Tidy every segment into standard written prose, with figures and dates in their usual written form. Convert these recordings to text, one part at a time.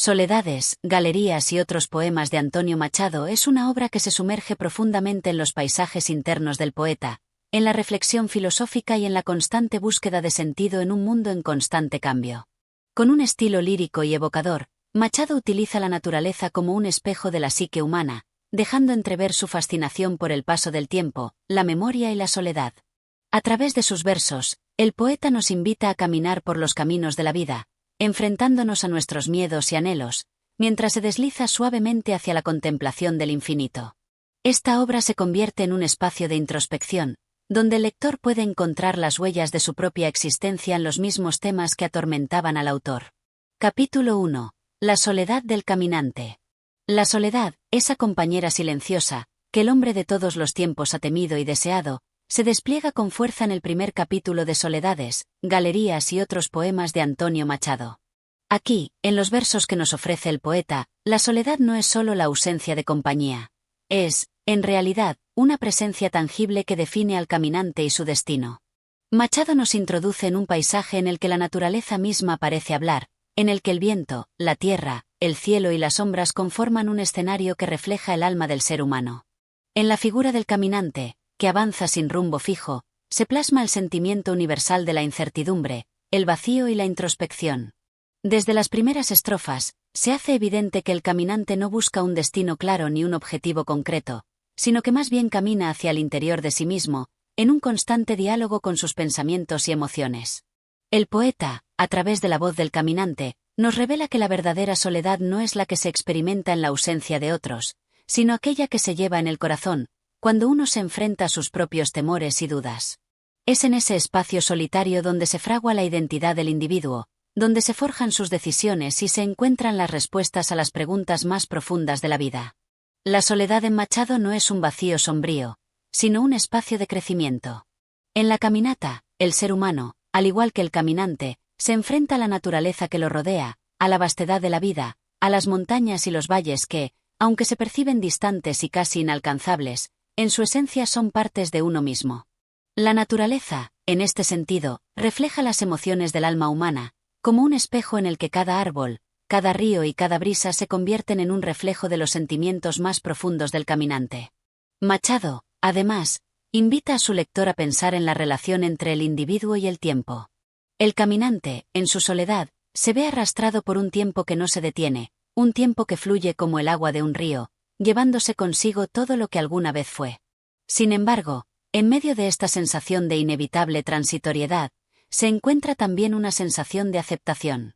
Soledades, Galerías y otros poemas de Antonio Machado es una obra que se sumerge profundamente en los paisajes internos del poeta, en la reflexión filosófica y en la constante búsqueda de sentido en un mundo en constante cambio. Con un estilo lírico y evocador, Machado utiliza la naturaleza como un espejo de la psique humana, dejando entrever su fascinación por el paso del tiempo, la memoria y la soledad. A través de sus versos, el poeta nos invita a caminar por los caminos de la vida, enfrentándonos a nuestros miedos y anhelos, mientras se desliza suavemente hacia la contemplación del infinito. Esta obra se convierte en un espacio de introspección, donde el lector puede encontrar las huellas de su propia existencia en los mismos temas que atormentaban al autor. Capítulo 1. La soledad del caminante. La soledad, esa compañera silenciosa, que el hombre de todos los tiempos ha temido y deseado, se despliega con fuerza en el primer capítulo de Soledades, Galerías y otros poemas de Antonio Machado. Aquí, en los versos que nos ofrece el poeta, la soledad no es solo la ausencia de compañía. Es, en realidad, una presencia tangible que define al caminante y su destino. Machado nos introduce en un paisaje en el que la naturaleza misma parece hablar, en el que el viento, la tierra, el cielo y las sombras conforman un escenario que refleja el alma del ser humano. En la figura del caminante, que avanza sin rumbo fijo, se plasma el sentimiento universal de la incertidumbre, el vacío y la introspección. Desde las primeras estrofas, se hace evidente que el caminante no busca un destino claro ni un objetivo concreto, sino que más bien camina hacia el interior de sí mismo, en un constante diálogo con sus pensamientos y emociones. El poeta, a través de la voz del caminante, nos revela que la verdadera soledad no es la que se experimenta en la ausencia de otros, sino aquella que se lleva en el corazón, cuando uno se enfrenta a sus propios temores y dudas. Es en ese espacio solitario donde se fragua la identidad del individuo, donde se forjan sus decisiones y se encuentran las respuestas a las preguntas más profundas de la vida. La soledad en Machado no es un vacío sombrío, sino un espacio de crecimiento. En la caminata, el ser humano, al igual que el caminante, se enfrenta a la naturaleza que lo rodea, a la vastedad de la vida, a las montañas y los valles que, aunque se perciben distantes y casi inalcanzables, en su esencia son partes de uno mismo. La naturaleza, en este sentido, refleja las emociones del alma humana, como un espejo en el que cada árbol, cada río y cada brisa se convierten en un reflejo de los sentimientos más profundos del caminante. Machado, además, invita a su lector a pensar en la relación entre el individuo y el tiempo. El caminante, en su soledad, se ve arrastrado por un tiempo que no se detiene, un tiempo que fluye como el agua de un río, llevándose consigo todo lo que alguna vez fue. Sin embargo, en medio de esta sensación de inevitable transitoriedad, se encuentra también una sensación de aceptación.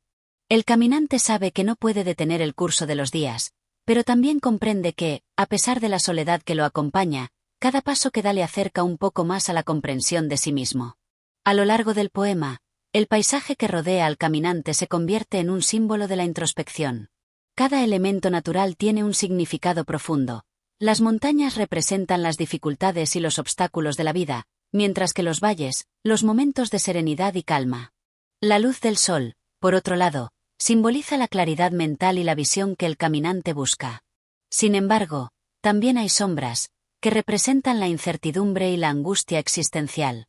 El caminante sabe que no puede detener el curso de los días, pero también comprende que, a pesar de la soledad que lo acompaña, cada paso que da le acerca un poco más a la comprensión de sí mismo. A lo largo del poema, el paisaje que rodea al caminante se convierte en un símbolo de la introspección. Cada elemento natural tiene un significado profundo. Las montañas representan las dificultades y los obstáculos de la vida, mientras que los valles, los momentos de serenidad y calma. La luz del sol, por otro lado, simboliza la claridad mental y la visión que el caminante busca. Sin embargo, también hay sombras, que representan la incertidumbre y la angustia existencial.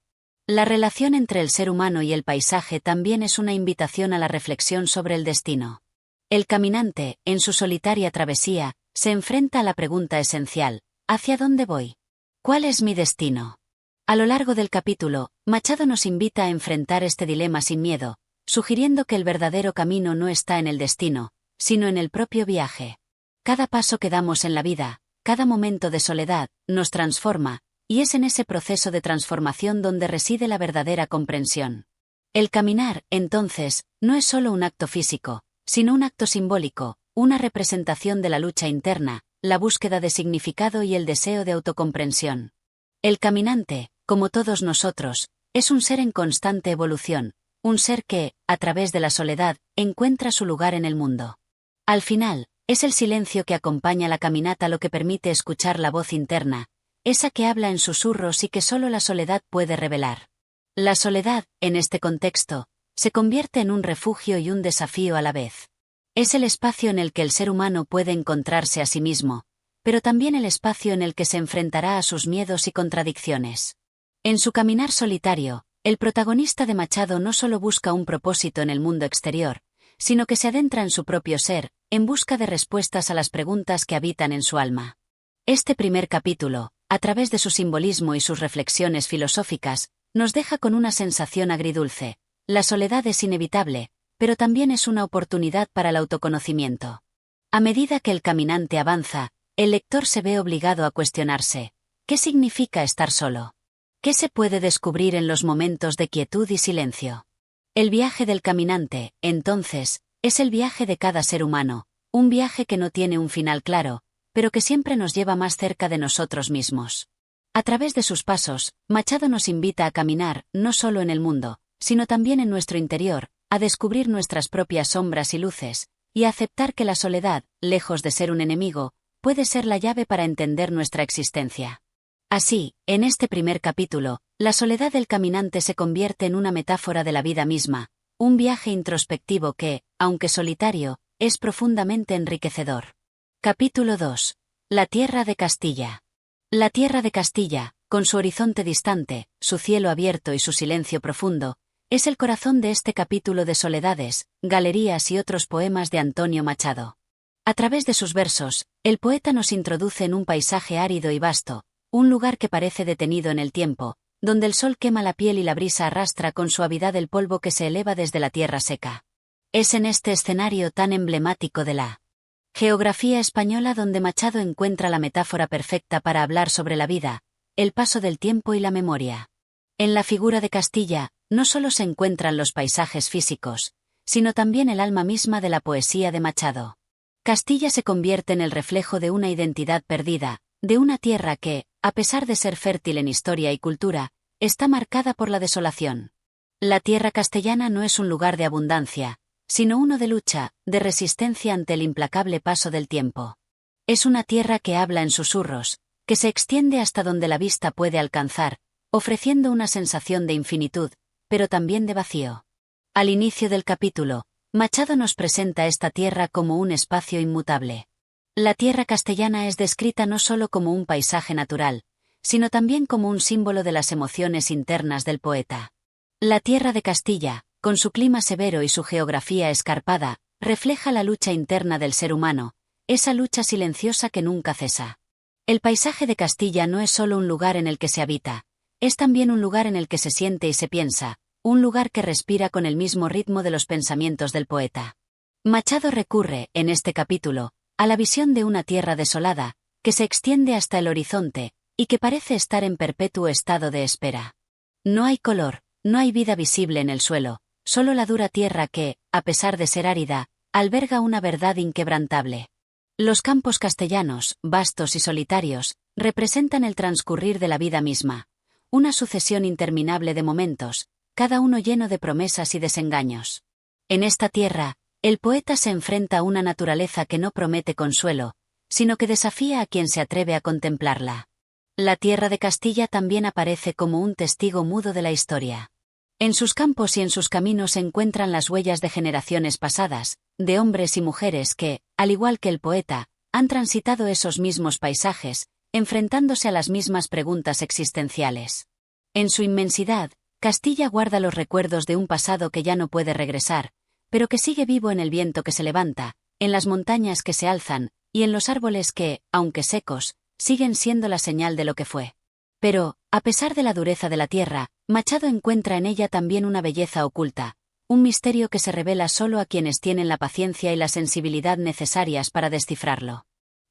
La relación entre el ser humano y el paisaje también es una invitación a la reflexión sobre el destino. El caminante, en su solitaria travesía, se enfrenta a la pregunta esencial: ¿hacia dónde voy? ¿Cuál es mi destino? A lo largo del capítulo, Machado nos invita a enfrentar este dilema sin miedo, sugiriendo que el verdadero camino no está en el destino, sino en el propio viaje. Cada paso que damos en la vida, cada momento de soledad, nos transforma, y es en ese proceso de transformación donde reside la verdadera comprensión. El caminar, entonces, no es solo un acto físico, sino un acto simbólico, una representación de la lucha interna, la búsqueda de significado y el deseo de autocomprensión. El caminante, como todos nosotros, es un ser en constante evolución, un ser que, a través de la soledad, encuentra su lugar en el mundo. Al final, es el silencio que acompaña la caminata lo que permite escuchar la voz interna, esa que habla en susurros y que solo la soledad puede revelar. La soledad, en este contexto, se convierte en un refugio y un desafío a la vez. Es el espacio en el que el ser humano puede encontrarse a sí mismo, pero también el espacio en el que se enfrentará a sus miedos y contradicciones. En su caminar solitario, el protagonista de Machado no solo busca un propósito en el mundo exterior, sino que se adentra en su propio ser, en busca de respuestas a las preguntas que habitan en su alma. Este primer capítulo, a través de su simbolismo y sus reflexiones filosóficas, nos deja con una sensación agridulce. La soledad es inevitable, pero también es una oportunidad para el autoconocimiento. A medida que el caminante avanza, el lector se ve obligado a cuestionarse: ¿qué significa estar solo? ¿Qué se puede descubrir en los momentos de quietud y silencio? El viaje del caminante, entonces, es el viaje de cada ser humano, un viaje que no tiene un final claro, pero que siempre nos lleva más cerca de nosotros mismos. A través de sus pasos, Machado nos invita a caminar, no solo en el mundo, sino también en nuestro interior, a descubrir nuestras propias sombras y luces, y a aceptar que la soledad, lejos de ser un enemigo, puede ser la llave para entender nuestra existencia. Así, en este primer capítulo, la soledad del caminante se convierte en una metáfora de la vida misma, un viaje introspectivo que, aunque solitario, es profundamente enriquecedor. Capítulo 2. La tierra de Castilla. La tierra de Castilla, con su horizonte distante, su cielo abierto y su silencio profundo, es el corazón de este capítulo de Soledades, Galerías y otros poemas de Antonio Machado. A través de sus versos, el poeta nos introduce en un paisaje árido y vasto, un lugar que parece detenido en el tiempo, donde el sol quema la piel y la brisa arrastra con suavidad el polvo que se eleva desde la tierra seca. Es en este escenario tan emblemático de la geografía española donde Machado encuentra la metáfora perfecta para hablar sobre la vida, el paso del tiempo y la memoria. En la figura de Castilla, no solo se encuentran los paisajes físicos, sino también el alma misma de la poesía de Machado. Castilla se convierte en el reflejo de una identidad perdida, de una tierra que, a pesar de ser fértil en historia y cultura, está marcada por la desolación. La tierra castellana no es un lugar de abundancia, sino uno de lucha, de resistencia ante el implacable paso del tiempo. Es una tierra que habla en susurros, que se extiende hasta donde la vista puede alcanzar, ofreciendo una sensación de infinitud, pero también de vacío. Al inicio del capítulo, Machado nos presenta esta tierra como un espacio inmutable. La tierra castellana es descrita no solo como un paisaje natural, sino también como un símbolo de las emociones internas del poeta. La tierra de Castilla, con su clima severo y su geografía escarpada, refleja la lucha interna del ser humano, esa lucha silenciosa que nunca cesa. El paisaje de Castilla no es solo un lugar en el que se habita, es también un lugar en el que se siente y se piensa, un lugar que respira con el mismo ritmo de los pensamientos del poeta. Machado recurre, en este capítulo, a la visión de una tierra desolada, que se extiende hasta el horizonte, y que parece estar en perpetuo estado de espera. No hay color, no hay vida visible en el suelo, solo la dura tierra que, a pesar de ser árida, alberga una verdad inquebrantable. Los campos castellanos, vastos y solitarios, representan el transcurrir de la vida misma, una sucesión interminable de momentos, cada uno lleno de promesas y desengaños. En esta tierra, el poeta se enfrenta a una naturaleza que no promete consuelo, sino que desafía a quien se atreve a contemplarla. La tierra de Castilla también aparece como un testigo mudo de la historia. En sus campos y en sus caminos se encuentran las huellas de generaciones pasadas, de hombres y mujeres que, al igual que el poeta, han transitado esos mismos paisajes, enfrentándose a las mismas preguntas existenciales. En su inmensidad, Castilla guarda los recuerdos de un pasado que ya no puede regresar, pero que sigue vivo en el viento que se levanta, en las montañas que se alzan, y en los árboles que, aunque secos, siguen siendo la señal de lo que fue. Pero, a pesar de la dureza de la tierra, Machado encuentra en ella también una belleza oculta, un misterio que se revela solo a quienes tienen la paciencia y la sensibilidad necesarias para descifrarlo.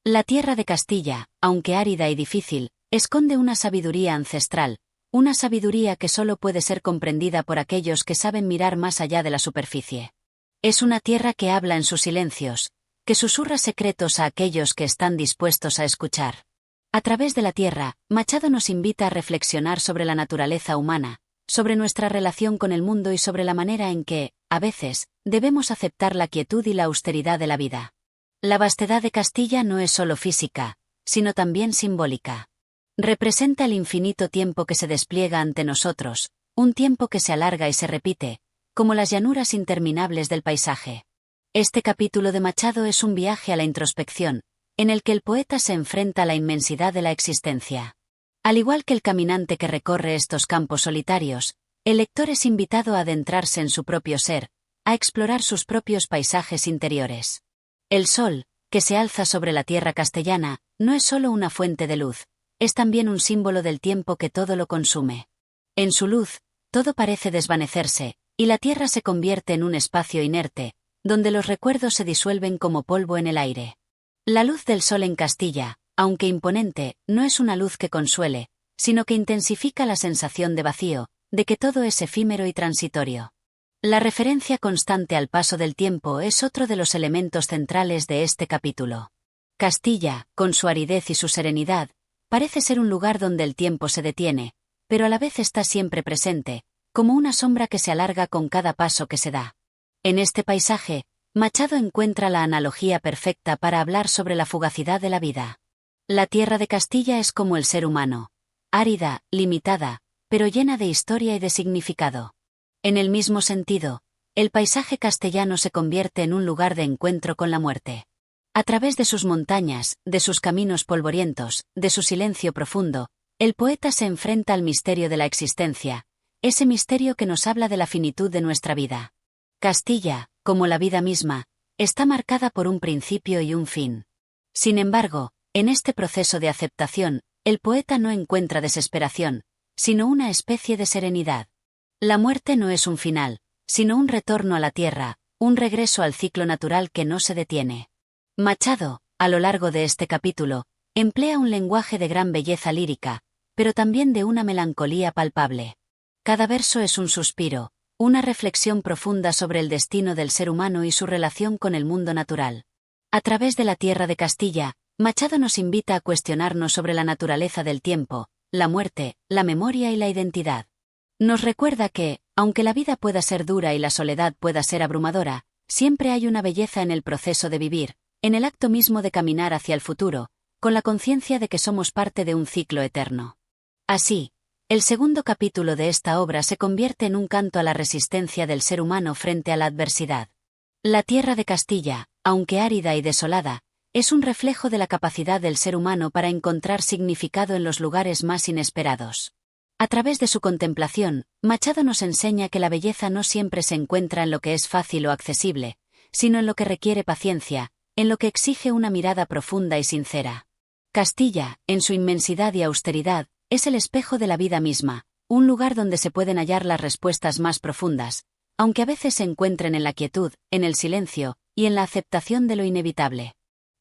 La tierra de Castilla, aunque árida y difícil, esconde una sabiduría ancestral, una sabiduría que solo puede ser comprendida por aquellos que saben mirar más allá de la superficie. Es una tierra que habla en sus silencios, que susurra secretos a aquellos que están dispuestos a escuchar. A través de la tierra, Machado nos invita a reflexionar sobre la naturaleza humana, sobre nuestra relación con el mundo y sobre la manera en que, a veces, debemos aceptar la quietud y la austeridad de la vida. La vastedad de Castilla no es solo física, sino también simbólica. Representa el infinito tiempo que se despliega ante nosotros, un tiempo que se alarga y se repite, como las llanuras interminables del paisaje. Este capítulo de Machado es un viaje a la introspección, en el que el poeta se enfrenta a la inmensidad de la existencia. Al igual que el caminante que recorre estos campos solitarios, el lector es invitado a adentrarse en su propio ser, a explorar sus propios paisajes interiores. El sol, que se alza sobre la tierra castellana, no es solo una fuente de luz, es también un símbolo del tiempo que todo lo consume. En su luz, todo parece desvanecerse, y la tierra se convierte en un espacio inerte, donde los recuerdos se disuelven como polvo en el aire. La luz del sol en Castilla, aunque imponente, no es una luz que consuele, sino que intensifica la sensación de vacío, de que todo es efímero y transitorio. La referencia constante al paso del tiempo es otro de los elementos centrales de este capítulo. Castilla, con su aridez y su serenidad, parece ser un lugar donde el tiempo se detiene, pero a la vez está siempre presente, como una sombra que se alarga con cada paso que se da. En este paisaje, Machado encuentra la analogía perfecta para hablar sobre la fugacidad de la vida. La tierra de Castilla es como el ser humano, árida, limitada, pero llena de historia y de significado. En el mismo sentido, el paisaje castellano se convierte en un lugar de encuentro con la muerte. A través de sus montañas, de sus caminos polvorientos, de su silencio profundo, el poeta se enfrenta al misterio de la existencia, ese misterio que nos habla de la finitud de nuestra vida. Castilla, como la vida misma, está marcada por un principio y un fin. Sin embargo, en este proceso de aceptación, el poeta no encuentra desesperación, sino una especie de serenidad. La muerte no es un final, sino un retorno a la tierra, un regreso al ciclo natural que no se detiene. Machado, a lo largo de este capítulo, emplea un lenguaje de gran belleza lírica, pero también de una melancolía palpable. Cada verso es un suspiro, una reflexión profunda sobre el destino del ser humano y su relación con el mundo natural. A través de la tierra de Castilla, Machado nos invita a cuestionarnos sobre la naturaleza del tiempo, la muerte, la memoria y la identidad. Nos recuerda que, aunque la vida pueda ser dura y la soledad pueda ser abrumadora, siempre hay una belleza en el proceso de vivir, en el acto mismo de caminar hacia el futuro, con la conciencia de que somos parte de un ciclo eterno. Así, el segundo capítulo de esta obra se convierte en un canto a la resistencia del ser humano frente a la adversidad. La tierra de Castilla, aunque árida y desolada, es un reflejo de la capacidad del ser humano para encontrar significado en los lugares más inesperados. A través de su contemplación, Machado nos enseña que la belleza no siempre se encuentra en lo que es fácil o accesible, sino en lo que requiere paciencia, en lo que exige una mirada profunda y sincera. Castilla, en su inmensidad y austeridad, es el espejo de la vida misma, un lugar donde se pueden hallar las respuestas más profundas, aunque a veces se encuentren en la quietud, en el silencio, y en la aceptación de lo inevitable.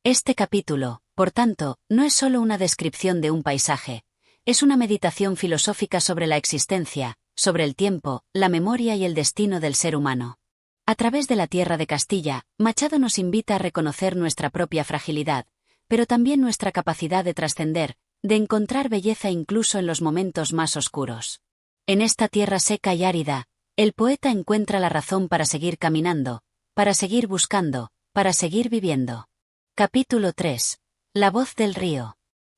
Este capítulo, por tanto, no es solo una descripción de un paisaje, es una meditación filosófica sobre la existencia, sobre el tiempo, la memoria y el destino del ser humano. A través de la tierra de Castilla, Machado nos invita a reconocer nuestra propia fragilidad, pero también nuestra capacidad de trascender, de encontrar belleza incluso en los momentos más oscuros. En esta tierra seca y árida, el poeta encuentra la razón para seguir caminando, para seguir buscando, para seguir viviendo. Capítulo 3. La voz del río.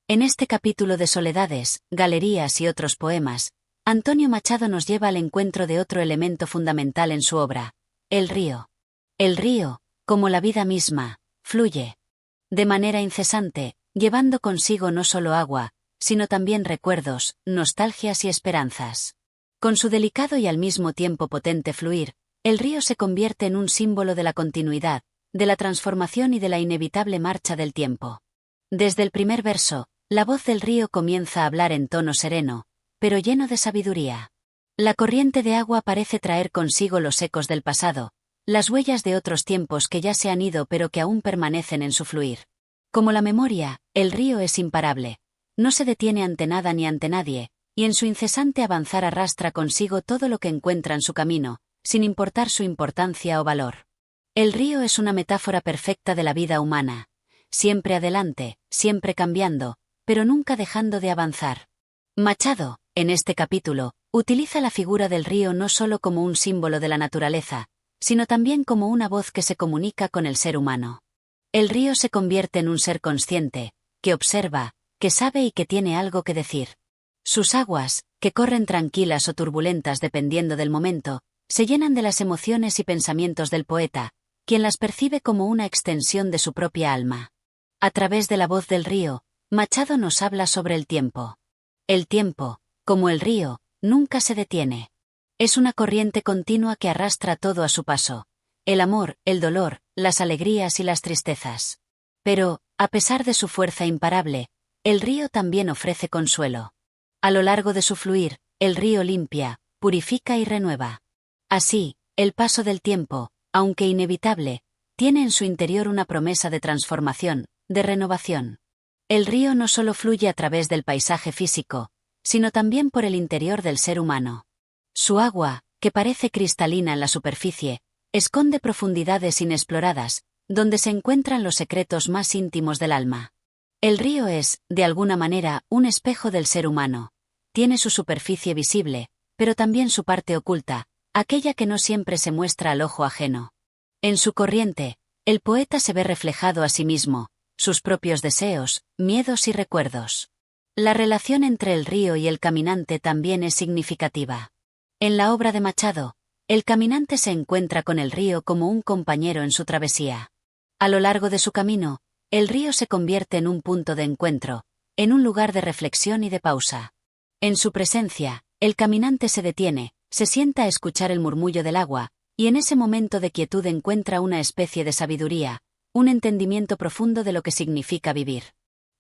En este capítulo de Soledades, Galerías y otros poemas, Antonio Machado nos lleva al encuentro de otro elemento fundamental en su obra, el río. El río, como la vida misma, fluye de manera incesante, llevando consigo no solo agua, sino también recuerdos, nostalgias y esperanzas. Con su delicado y al mismo tiempo potente fluir, el río se convierte en un símbolo de la continuidad, de la transformación y de la inevitable marcha del tiempo. Desde el primer verso, la voz del río comienza a hablar en tono sereno, pero lleno de sabiduría. La corriente de agua parece traer consigo los ecos del pasado, las huellas de otros tiempos que ya se han ido pero que aún permanecen en su fluir. Como la memoria, el río es imparable, no se detiene ante nada ni ante nadie, y en su incesante avanzar arrastra consigo todo lo que encuentra en su camino, sin importar su importancia o valor. El río es una metáfora perfecta de la vida humana, siempre adelante, siempre cambiando, pero nunca dejando de avanzar. Machado, en este capítulo, utiliza la figura del río no solo como un símbolo de la naturaleza, sino también como una voz que se comunica con el ser humano. El río se convierte en un ser consciente, que observa, que sabe y que tiene algo que decir. Sus aguas, que corren tranquilas o turbulentas dependiendo del momento, se llenan de las emociones y pensamientos del poeta, quien las percibe como una extensión de su propia alma. A través de la voz del río, Machado nos habla sobre el tiempo. El tiempo, como el río, nunca se detiene. Es una corriente continua que arrastra todo a su paso, el amor, el dolor, las alegrías y las tristezas. Pero, a pesar de su fuerza imparable, el río también ofrece consuelo. A lo largo de su fluir, el río limpia, purifica y renueva. Así, el paso del tiempo, aunque inevitable, tiene en su interior una promesa de transformación, de renovación. El río no solo fluye a través del paisaje físico, sino también por el interior del ser humano. Su agua, que parece cristalina en la superficie, esconde profundidades inexploradas, donde se encuentran los secretos más íntimos del alma. El río es, de alguna manera, un espejo del ser humano. Tiene su superficie visible, pero también su parte oculta, aquella que no siempre se muestra al ojo ajeno. En su corriente, el poeta se ve reflejado a sí mismo, sus propios deseos, miedos y recuerdos. La relación entre el río y el caminante también es significativa. En la obra de Machado, el caminante se encuentra con el río como un compañero en su travesía. A lo largo de su camino, el río se convierte en un punto de encuentro, en un lugar de reflexión y de pausa. En su presencia, el caminante se detiene, se sienta a escuchar el murmullo del agua, y en ese momento de quietud encuentra una especie de sabiduría, un entendimiento profundo de lo que significa vivir.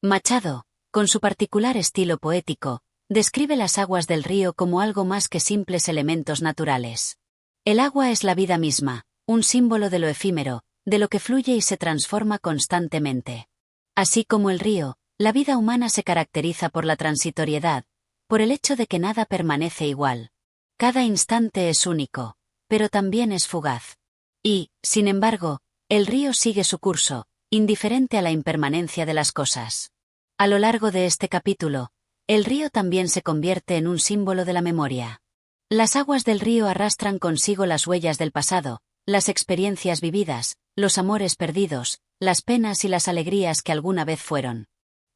Machado, con su particular estilo poético, describe las aguas del río como algo más que simples elementos naturales. El agua es la vida misma, un símbolo de lo efímero, de lo que fluye y se transforma constantemente. Así como el río, la vida humana se caracteriza por la transitoriedad, por el hecho de que nada permanece igual. Cada instante es único, pero también es fugaz. Y, sin embargo, el río sigue su curso, indiferente a la impermanencia de las cosas. A lo largo de este capítulo, el río también se convierte en un símbolo de la memoria. Las aguas del río arrastran consigo las huellas del pasado, las experiencias vividas, los amores perdidos, las penas y las alegrías que alguna vez fueron.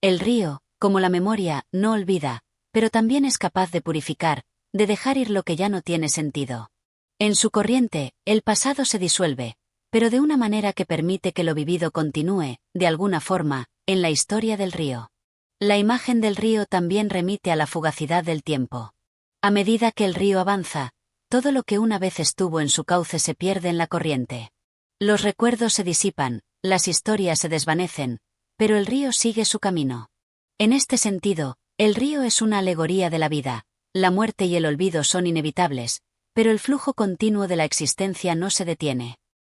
El río, como la memoria, no olvida, pero también es capaz de purificar, de dejar ir lo que ya no tiene sentido. En su corriente, el pasado se disuelve, pero de una manera que permite que lo vivido continúe, de alguna forma, en la historia del río. La imagen del río también remite a la fugacidad del tiempo. A medida que el río avanza, todo lo que una vez estuvo en su cauce se pierde en la corriente. Los recuerdos se disipan, las historias se desvanecen, pero el río sigue su camino. En este sentido, el río es una alegoría de la vida, la muerte y el olvido son inevitables, pero el flujo continuo de la existencia no se detiene.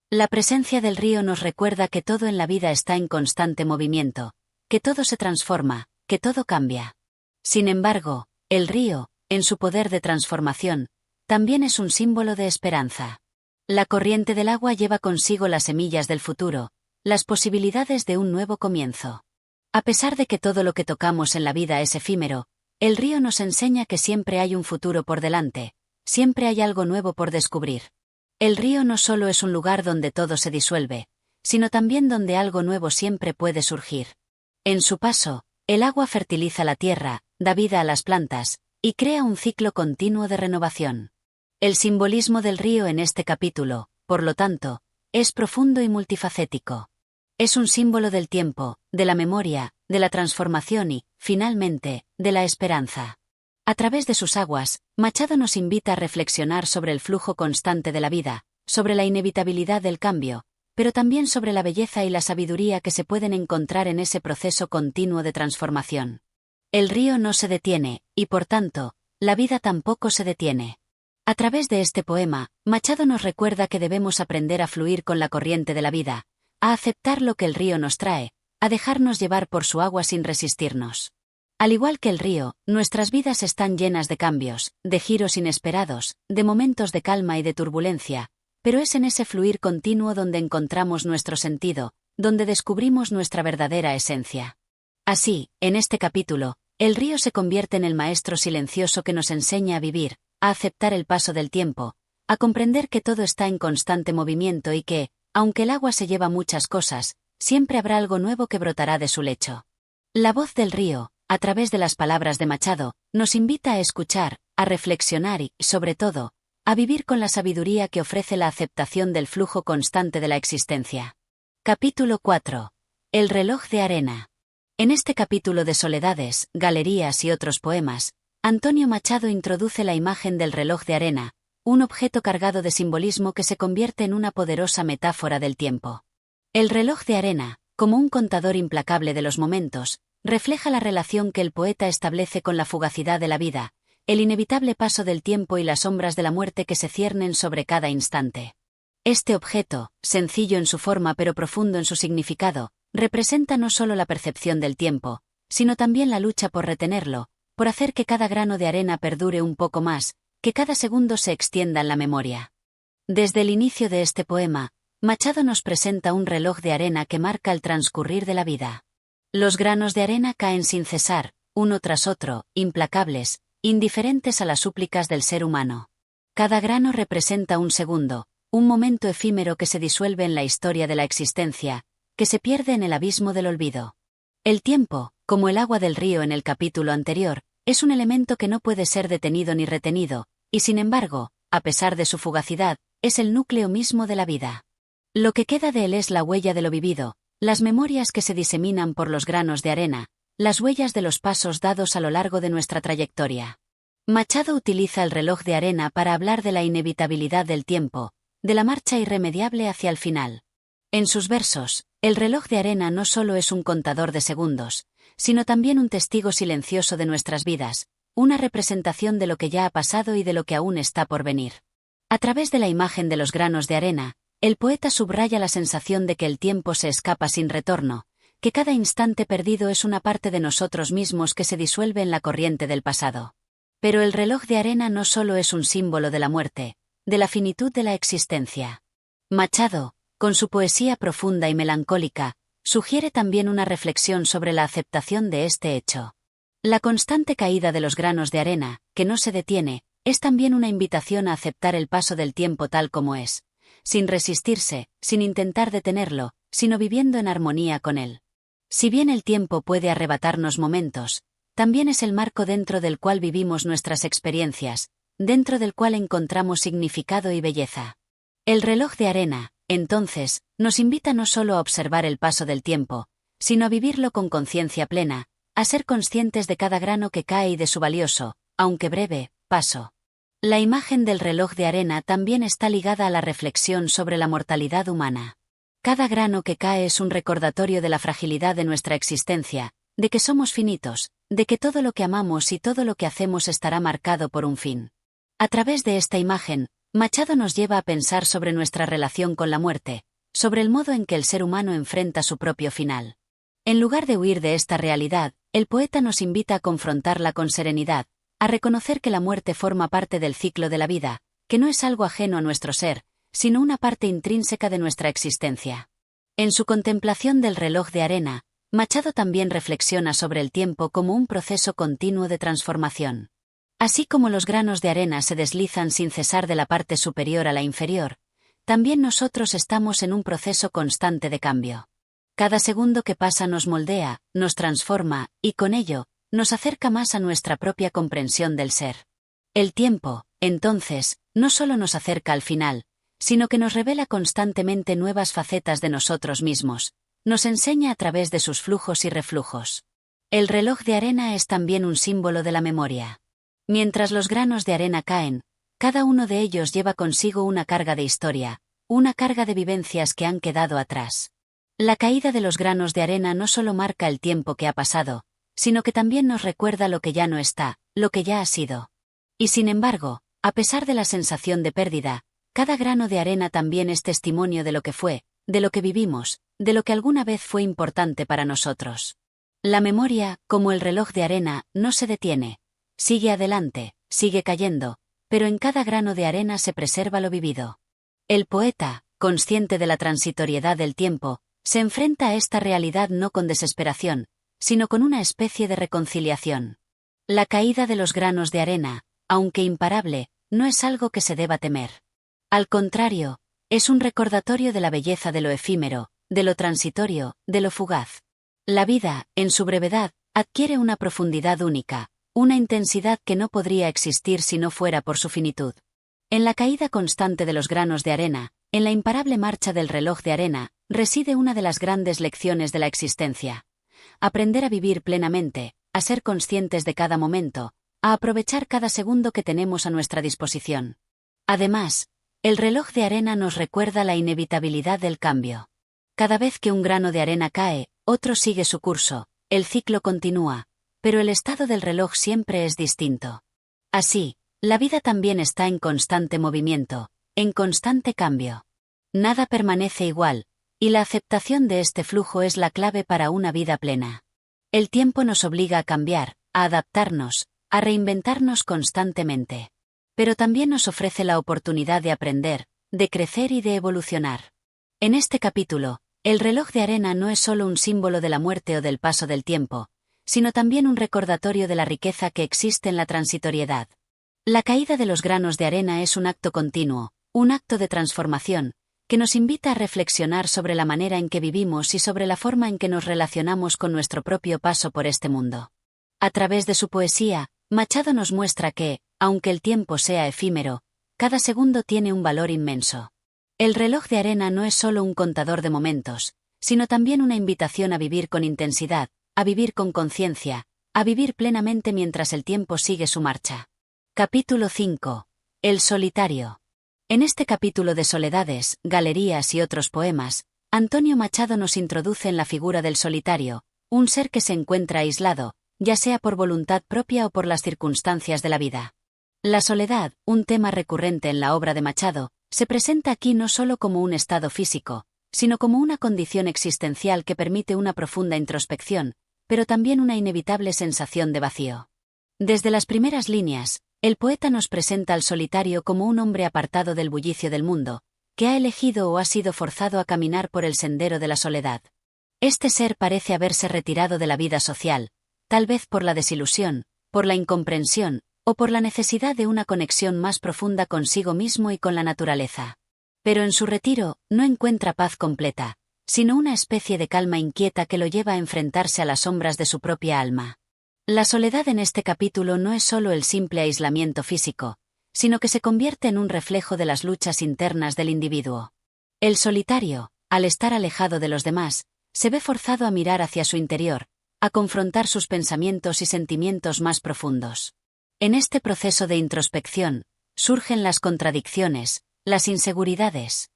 La presencia del río nos recuerda que todo en la vida está en constante movimiento, que todo se transforma, que todo cambia. Sin embargo, el río, en su poder de transformación, también es un símbolo de esperanza. La corriente del agua lleva consigo las semillas del futuro, las posibilidades de un nuevo comienzo. A pesar de que todo lo que tocamos en la vida es efímero, el río nos enseña que siempre hay un futuro por delante, siempre hay algo nuevo por descubrir. El río no solo es un lugar donde todo se disuelve, sino también donde algo nuevo siempre puede surgir. En su paso, el agua fertiliza la tierra, da vida a las plantas, y crea un ciclo continuo de renovación. El simbolismo del río en este capítulo, por lo tanto, es profundo y multifacético. Es un símbolo del tiempo, de la memoria, de la transformación y, finalmente, de la esperanza. A través de sus aguas, Machado nos invita a reflexionar sobre el flujo constante de la vida, sobre la inevitabilidad del cambio, pero también sobre la belleza y la sabiduría que se pueden encontrar en ese proceso continuo de transformación. El río no se detiene, y por tanto, la vida tampoco se detiene. A través de este poema, Machado nos recuerda que debemos aprender a fluir con la corriente de la vida, a aceptar lo que el río nos trae, a dejarnos llevar por su agua sin resistirnos. Al igual que el río, nuestras vidas están llenas de cambios, de giros inesperados, de momentos de calma y de turbulencia, pero es en ese fluir continuo donde encontramos nuestro sentido, donde descubrimos nuestra verdadera esencia. Así, en este capítulo, el río se convierte en el maestro silencioso que nos enseña a vivir, a aceptar el paso del tiempo, a comprender que todo está en constante movimiento y que, aunque el agua se lleva muchas cosas, siempre habrá algo nuevo que brotará de su lecho. La voz del río, a través de las palabras de Machado, nos invita a escuchar, a reflexionar y, sobre todo, a vivir con la sabiduría que ofrece la aceptación del flujo constante de la existencia. Capítulo 4. El reloj de arena. En este capítulo de Soledades, Galerías y otros poemas, Antonio Machado introduce la imagen del reloj de arena, un objeto cargado de simbolismo que se convierte en una poderosa metáfora del tiempo. El reloj de arena, como un contador implacable de los momentos, refleja la relación que el poeta establece con la fugacidad de la vida, el inevitable paso del tiempo y las sombras de la muerte que se ciernen sobre cada instante. Este objeto, sencillo en su forma pero profundo en su significado, representa no solo la percepción del tiempo, sino también la lucha por retenerlo, por hacer que cada grano de arena perdure un poco más, que cada segundo se extienda en la memoria. Desde el inicio de este poema, Machado nos presenta un reloj de arena que marca el transcurrir de la vida. Los granos de arena caen sin cesar, uno tras otro, implacables, indiferentes a las súplicas del ser humano. Cada grano representa un segundo, un momento efímero que se disuelve en la historia de la existencia, que se pierde en el abismo del olvido. El tiempo, como el agua del río en el capítulo anterior, es un elemento que no puede ser detenido ni retenido, y sin embargo, a pesar de su fugacidad, es el núcleo mismo de la vida. Lo que queda de él es la huella de lo vivido, las memorias que se diseminan por los granos de arena, las huellas de los pasos dados a lo largo de nuestra trayectoria. Machado utiliza el reloj de arena para hablar de la inevitabilidad del tiempo, de la marcha irremediable hacia el final. En sus versos, el reloj de arena no solo es un contador de segundos, sino también un testigo silencioso de nuestras vidas, una representación de lo que ya ha pasado y de lo que aún está por venir. A través de la imagen de los granos de arena, el poeta subraya la sensación de que el tiempo se escapa sin retorno, que cada instante perdido es una parte de nosotros mismos que se disuelve en la corriente del pasado. Pero el reloj de arena no solo es un símbolo de la muerte, de la finitud de la existencia. Machado, con su poesía profunda y melancólica, sugiere también una reflexión sobre la aceptación de este hecho. La constante caída de los granos de arena, que no se detiene, es también una invitación a aceptar el paso del tiempo tal como es, sin resistirse, sin intentar detenerlo, sino viviendo en armonía con él. Si bien el tiempo puede arrebatarnos momentos, también es el marco dentro del cual vivimos nuestras experiencias, dentro del cual encontramos significado y belleza. El reloj de arena, entonces, nos invita no solo a observar el paso del tiempo, sino a vivirlo con conciencia plena, a ser conscientes de cada grano que cae y de su valioso, aunque breve, paso. La imagen del reloj de arena también está ligada a la reflexión sobre la mortalidad humana. Cada grano que cae es un recordatorio de la fragilidad de nuestra existencia, de que somos finitos, de que todo lo que amamos y todo lo que hacemos estará marcado por un fin. A través de esta imagen, Machado nos lleva a pensar sobre nuestra relación con la muerte, sobre el modo en que el ser humano enfrenta su propio final. En lugar de huir de esta realidad, el poeta nos invita a confrontarla con serenidad, a reconocer que la muerte forma parte del ciclo de la vida, que no es algo ajeno a nuestro ser, sino una parte intrínseca de nuestra existencia. En su contemplación del reloj de arena, Machado también reflexiona sobre el tiempo como un proceso continuo de transformación. Así como los granos de arena se deslizan sin cesar de la parte superior a la inferior, también nosotros estamos en un proceso constante de cambio. Cada segundo que pasa nos moldea, nos transforma, y con ello, nos acerca más a nuestra propia comprensión del ser. El tiempo, entonces, no solo nos acerca al final, sino que nos revela constantemente nuevas facetas de nosotros mismos, nos enseña a través de sus flujos y reflujos. El reloj de arena es también un símbolo de la memoria. Mientras los granos de arena caen, cada uno de ellos lleva consigo una carga de historia, una carga de vivencias que han quedado atrás. La caída de los granos de arena no solo marca el tiempo que ha pasado, sino que también nos recuerda lo que ya no está, lo que ya ha sido. Y sin embargo, a pesar de la sensación de pérdida, cada grano de arena también es testimonio de lo que fue, de lo que vivimos, de lo que alguna vez fue importante para nosotros. La memoria, como el reloj de arena, no se detiene. Sigue adelante, sigue cayendo, pero en cada grano de arena se preserva lo vivido. El poeta, consciente de la transitoriedad del tiempo, se enfrenta a esta realidad no con desesperación, sino con una especie de reconciliación. La caída de los granos de arena, aunque imparable, no es algo que se deba temer. Al contrario, es un recordatorio de la belleza de lo efímero, de lo transitorio, de lo fugaz. La vida, en su brevedad, adquiere una profundidad única, una intensidad que no podría existir si no fuera por su finitud. En la caída constante de los granos de arena, en la imparable marcha del reloj de arena, reside una de las grandes lecciones de la existencia. Aprender a vivir plenamente, a ser conscientes de cada momento, a aprovechar cada segundo que tenemos a nuestra disposición. Además, el reloj de arena nos recuerda la inevitabilidad del cambio. Cada vez que un grano de arena cae, otro sigue su curso, el ciclo continúa, pero el estado del reloj siempre es distinto. Así, la vida también está en constante movimiento, en constante cambio. Nada permanece igual, y la aceptación de este flujo es la clave para una vida plena. El tiempo nos obliga a cambiar, a adaptarnos, a reinventarnos constantemente. Pero también nos ofrece la oportunidad de aprender, de crecer y de evolucionar. En este capítulo, el reloj de arena no es solo un símbolo de la muerte o del paso del tiempo, sino también un recordatorio de la riqueza que existe en la transitoriedad. La caída de los granos de arena es un acto continuo, un acto de transformación, que nos invita a reflexionar sobre la manera en que vivimos y sobre la forma en que nos relacionamos con nuestro propio paso por este mundo. A través de su poesía, Machado nos muestra que, aunque el tiempo sea efímero, cada segundo tiene un valor inmenso. El reloj de arena no es solo un contador de momentos, sino también una invitación a vivir con intensidad, a vivir con conciencia, a vivir plenamente mientras el tiempo sigue su marcha. Capítulo 5. El solitario. En este capítulo de Soledades, Galerías y otros poemas, Antonio Machado nos introduce en la figura del solitario, un ser que se encuentra aislado, ya sea por voluntad propia o por las circunstancias de la vida. La soledad, un tema recurrente en la obra de Machado, se presenta aquí no solo como un estado físico, sino como una condición existencial que permite una profunda introspección, pero también una inevitable sensación de vacío. Desde las primeras líneas, el poeta nos presenta al solitario como un hombre apartado del bullicio del mundo, que ha elegido o ha sido forzado a caminar por el sendero de la soledad. Este ser parece haberse retirado de la vida social, tal vez por la desilusión, por la incomprensión, o por la necesidad de una conexión más profunda consigo mismo y con la naturaleza. Pero en su retiro, no encuentra paz completa, sino una especie de calma inquieta que lo lleva a enfrentarse a las sombras de su propia alma. La soledad en este capítulo no es solo el simple aislamiento físico, sino que se convierte en un reflejo de las luchas internas del individuo. El solitario, al estar alejado de los demás, se ve forzado a mirar hacia su interior, a confrontar sus pensamientos y sentimientos más profundos. En este proceso de introspección, surgen las contradicciones, las inseguridades,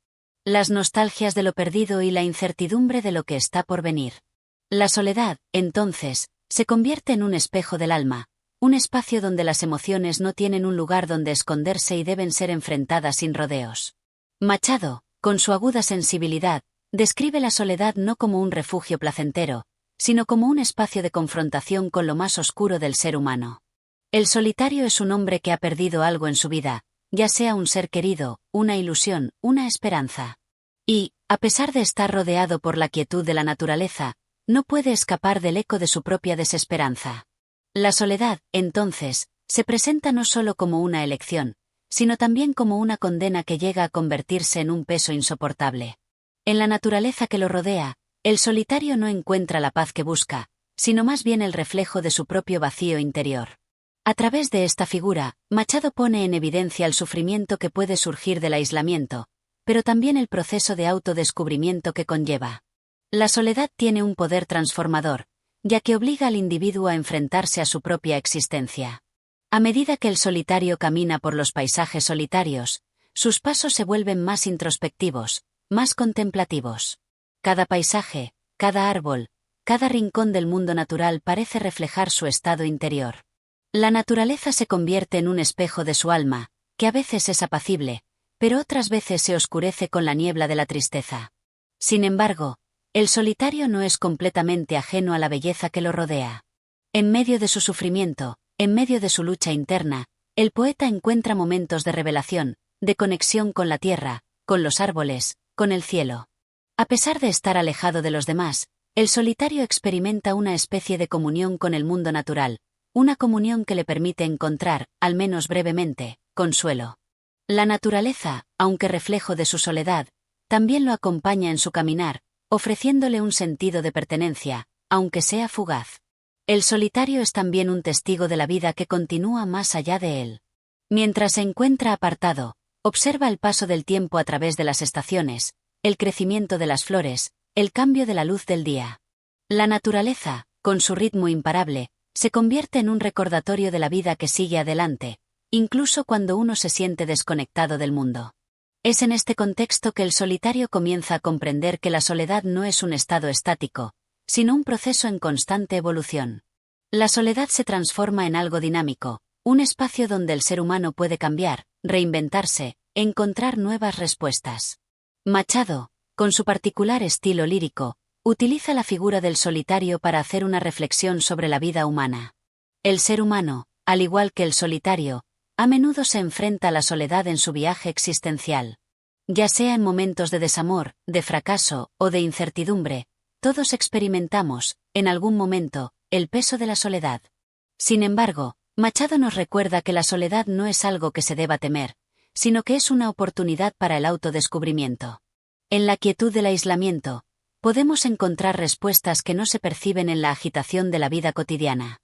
las nostalgias de lo perdido y la incertidumbre de lo que está por venir. La soledad, entonces, se convierte en un espejo del alma, un espacio donde las emociones no tienen un lugar donde esconderse y deben ser enfrentadas sin rodeos. Machado, con su aguda sensibilidad, describe la soledad no como un refugio placentero, sino como un espacio de confrontación con lo más oscuro del ser humano. El solitario es un hombre que ha perdido algo en su vida, ya sea un ser querido, una ilusión, una esperanza. Y, a pesar de estar rodeado por la quietud de la naturaleza, no puede escapar del eco de su propia desesperanza. La soledad, entonces, se presenta no solo como una elección, sino también como una condena que llega a convertirse en un peso insoportable. En la naturaleza que lo rodea, el solitario no encuentra la paz que busca, sino más bien el reflejo de su propio vacío interior. A través de esta figura, Machado pone en evidencia el sufrimiento que puede surgir del aislamiento, pero también el proceso de autodescubrimiento que conlleva. La soledad tiene un poder transformador, ya que obliga al individuo a enfrentarse a su propia existencia. A medida que el solitario camina por los paisajes solitarios, sus pasos se vuelven más introspectivos, más contemplativos. Cada paisaje, cada árbol, cada rincón del mundo natural parece reflejar su estado interior. La naturaleza se convierte en un espejo de su alma, que a veces es apacible, pero otras veces se oscurece con la niebla de la tristeza. Sin embargo, el solitario no es completamente ajeno a la belleza que lo rodea. En medio de su sufrimiento, en medio de su lucha interna, el poeta encuentra momentos de revelación, de conexión con la tierra, con los árboles, con el cielo. A pesar de estar alejado de los demás, el solitario experimenta una especie de comunión con el mundo natural, una comunión que le permite encontrar, al menos brevemente, consuelo. La naturaleza, aunque reflejo de su soledad, también lo acompaña en su caminar, ofreciéndole un sentido de pertenencia, aunque sea fugaz. El solitario es también un testigo de la vida que continúa más allá de él. Mientras se encuentra apartado, observa el paso del tiempo a través de las estaciones, el crecimiento de las flores, el cambio de la luz del día. La naturaleza, con su ritmo imparable, se convierte en un recordatorio de la vida que sigue adelante, incluso cuando uno se siente desconectado del mundo. Es en este contexto que el solitario comienza a comprender que la soledad no es un estado estático, sino un proceso en constante evolución. La soledad se transforma en algo dinámico, un espacio donde el ser humano puede cambiar, reinventarse, encontrar nuevas respuestas. Machado, con su particular estilo lírico, utiliza la figura del solitario para hacer una reflexión sobre la vida humana. El ser humano, al igual que el solitario, a menudo se enfrenta a la soledad en su viaje existencial. Ya sea en momentos de desamor, de fracaso o de incertidumbre, todos experimentamos, en algún momento, el peso de la soledad. Sin embargo, Machado nos recuerda que la soledad no es algo que se deba temer, sino que es una oportunidad para el autodescubrimiento. En la quietud del aislamiento, podemos encontrar respuestas que no se perciben en la agitación de la vida cotidiana.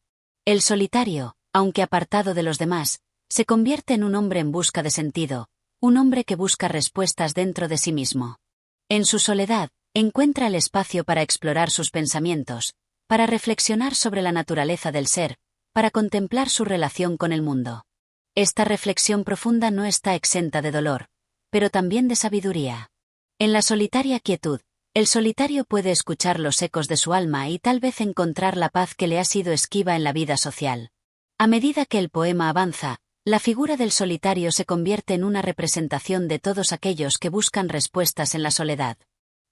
El solitario, aunque apartado de los demás, se convierte en un hombre en busca de sentido, un hombre que busca respuestas dentro de sí mismo. En su soledad, encuentra el espacio para explorar sus pensamientos, para reflexionar sobre la naturaleza del ser, para contemplar su relación con el mundo. Esta reflexión profunda no está exenta de dolor, pero también de sabiduría. En la solitaria quietud, el solitario puede escuchar los ecos de su alma y tal vez encontrar la paz que le ha sido esquiva en la vida social. A medida que el poema avanza, la figura del solitario se convierte en una representación de todos aquellos que buscan respuestas en la soledad.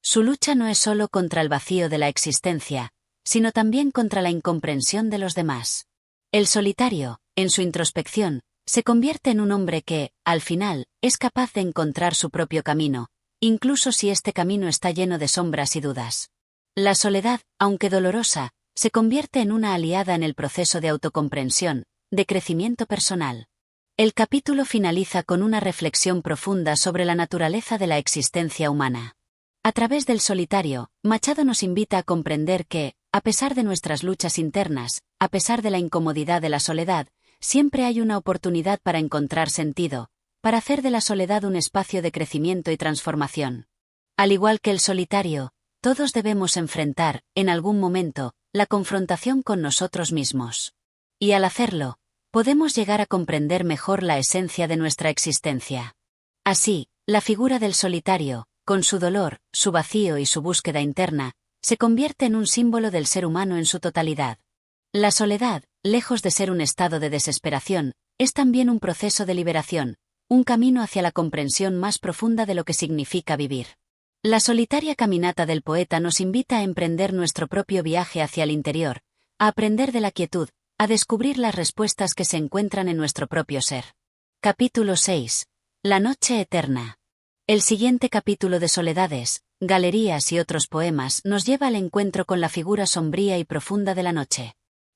Su lucha no es solo contra el vacío de la existencia, sino también contra la incomprensión de los demás. El solitario, en su introspección, se convierte en un hombre que, al final, es capaz de encontrar su propio camino, incluso si este camino está lleno de sombras y dudas. La soledad, aunque dolorosa, se convierte en una aliada en el proceso de autocomprensión, de crecimiento personal. El capítulo finaliza con una reflexión profunda sobre la naturaleza de la existencia humana. A través del solitario, Machado nos invita a comprender que, a pesar de nuestras luchas internas, a pesar de la incomodidad de la soledad, siempre hay una oportunidad para encontrar sentido, para hacer de la soledad un espacio de crecimiento y transformación. Al igual que el solitario, todos debemos enfrentar, en algún momento, la confrontación con nosotros mismos. Y al hacerlo, podemos llegar a comprender mejor la esencia de nuestra existencia. Así, la figura del solitario, con su dolor, su vacío y su búsqueda interna, se convierte en un símbolo del ser humano en su totalidad. La soledad, lejos de ser un estado de desesperación, es también un proceso de liberación, un camino hacia la comprensión más profunda de lo que significa vivir. La solitaria caminata del poeta nos invita a emprender nuestro propio viaje hacia el interior, a aprender de la quietud, a descubrir las respuestas que se encuentran en nuestro propio ser. Capítulo 6. La noche eterna. El siguiente capítulo de Soledades, Galerías y otros poemas nos lleva al encuentro con la figura sombría y profunda de la noche.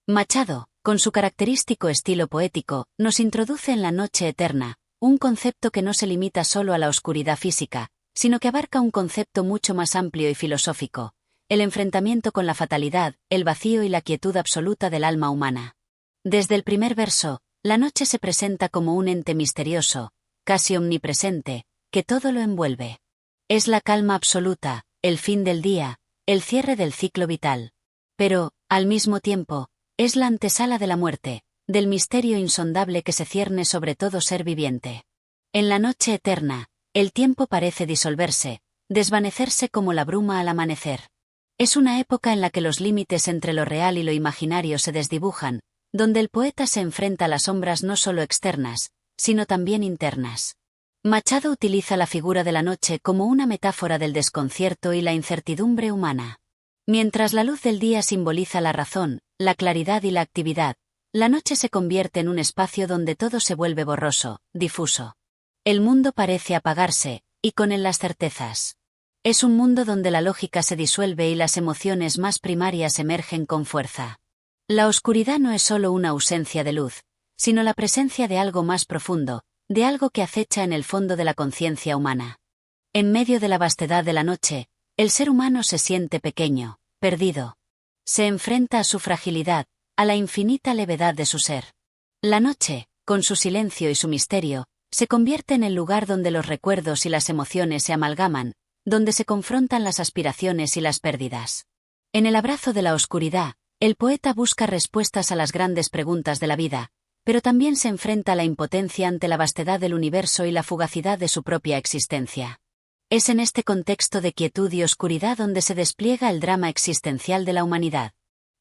Machado, con su característico estilo poético, nos introduce en la noche eterna, un concepto que no se limita solo a la oscuridad física, sino que abarca un concepto mucho más amplio y filosófico, el enfrentamiento con la fatalidad, el vacío y la quietud absoluta del alma humana. Desde el primer verso, la noche se presenta como un ente misterioso, casi omnipresente, que todo lo envuelve. Es la calma absoluta, el fin del día, el cierre del ciclo vital. Pero, al mismo tiempo, es la antesala de la muerte, del misterio insondable que se cierne sobre todo ser viviente. En la noche eterna, el tiempo parece disolverse, desvanecerse como la bruma al amanecer. Es una época en la que los límites entre lo real y lo imaginario se desdibujan, donde el poeta se enfrenta a las sombras no solo externas, sino también internas. Machado utiliza la figura de la noche como una metáfora del desconcierto y la incertidumbre humana. Mientras la luz del día simboliza la razón, la claridad y la actividad, la noche se convierte en un espacio donde todo se vuelve borroso, difuso. El mundo parece apagarse, y con él las certezas. Es un mundo donde la lógica se disuelve y las emociones más primarias emergen con fuerza. La oscuridad no es solo una ausencia de luz, sino la presencia de algo más profundo, de algo que acecha en el fondo de la conciencia humana. En medio de la vastedad de la noche, el ser humano se siente pequeño, perdido. Se enfrenta a su fragilidad, a la infinita levedad de su ser. La noche, con su silencio y su misterio, se convierte en el lugar donde los recuerdos y las emociones se amalgaman, donde se confrontan las aspiraciones y las pérdidas. En el abrazo de la oscuridad, el poeta busca respuestas a las grandes preguntas de la vida, pero también se enfrenta a la impotencia ante la vastedad del universo y la fugacidad de su propia existencia. Es en este contexto de quietud y oscuridad donde se despliega el drama existencial de la humanidad.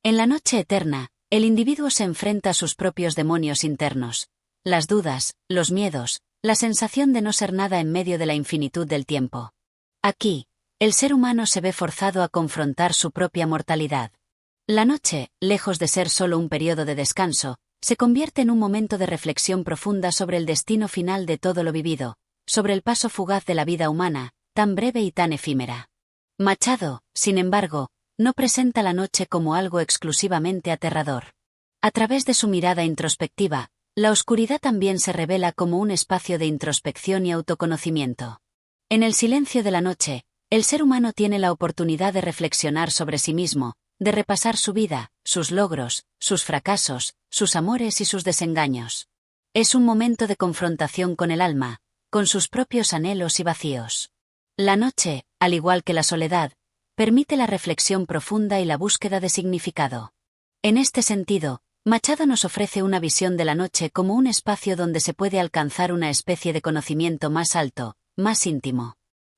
En la noche eterna, el individuo se enfrenta a sus propios demonios internos. Las dudas, los miedos, la sensación de no ser nada en medio de la infinitud del tiempo. Aquí, el ser humano se ve forzado a confrontar su propia mortalidad. La noche, lejos de ser solo un periodo de descanso, se convierte en un momento de reflexión profunda sobre el destino final de todo lo vivido, sobre el paso fugaz de la vida humana, tan breve y tan efímera. Machado, sin embargo, no presenta la noche como algo exclusivamente aterrador. A través de su mirada introspectiva, la oscuridad también se revela como un espacio de introspección y autoconocimiento. En el silencio de la noche, el ser humano tiene la oportunidad de reflexionar sobre sí mismo, de repasar su vida, sus logros, sus fracasos, sus amores y sus desengaños. Es un momento de confrontación con el alma, con sus propios anhelos y vacíos. La noche, al igual que la soledad, permite la reflexión profunda y la búsqueda de significado. En este sentido, Machado nos ofrece una visión de la noche como un espacio donde se puede alcanzar una especie de conocimiento más alto, más íntimo.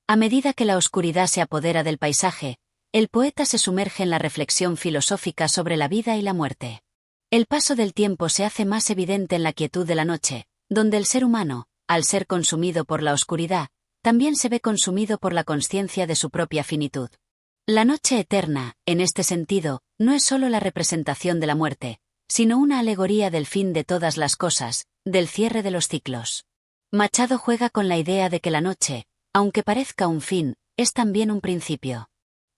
A medida que la oscuridad se apodera del paisaje, el poeta se sumerge en la reflexión filosófica sobre la vida y la muerte. El paso del tiempo se hace más evidente en la quietud de la noche, donde el ser humano, al ser consumido por la oscuridad, también se ve consumido por la consciencia de su propia finitud. La noche eterna, en este sentido, no es solo la representación de la muerte, sino una alegoría del fin de todas las cosas, del cierre de los ciclos. Machado juega con la idea de que la noche, aunque parezca un fin, es también un principio.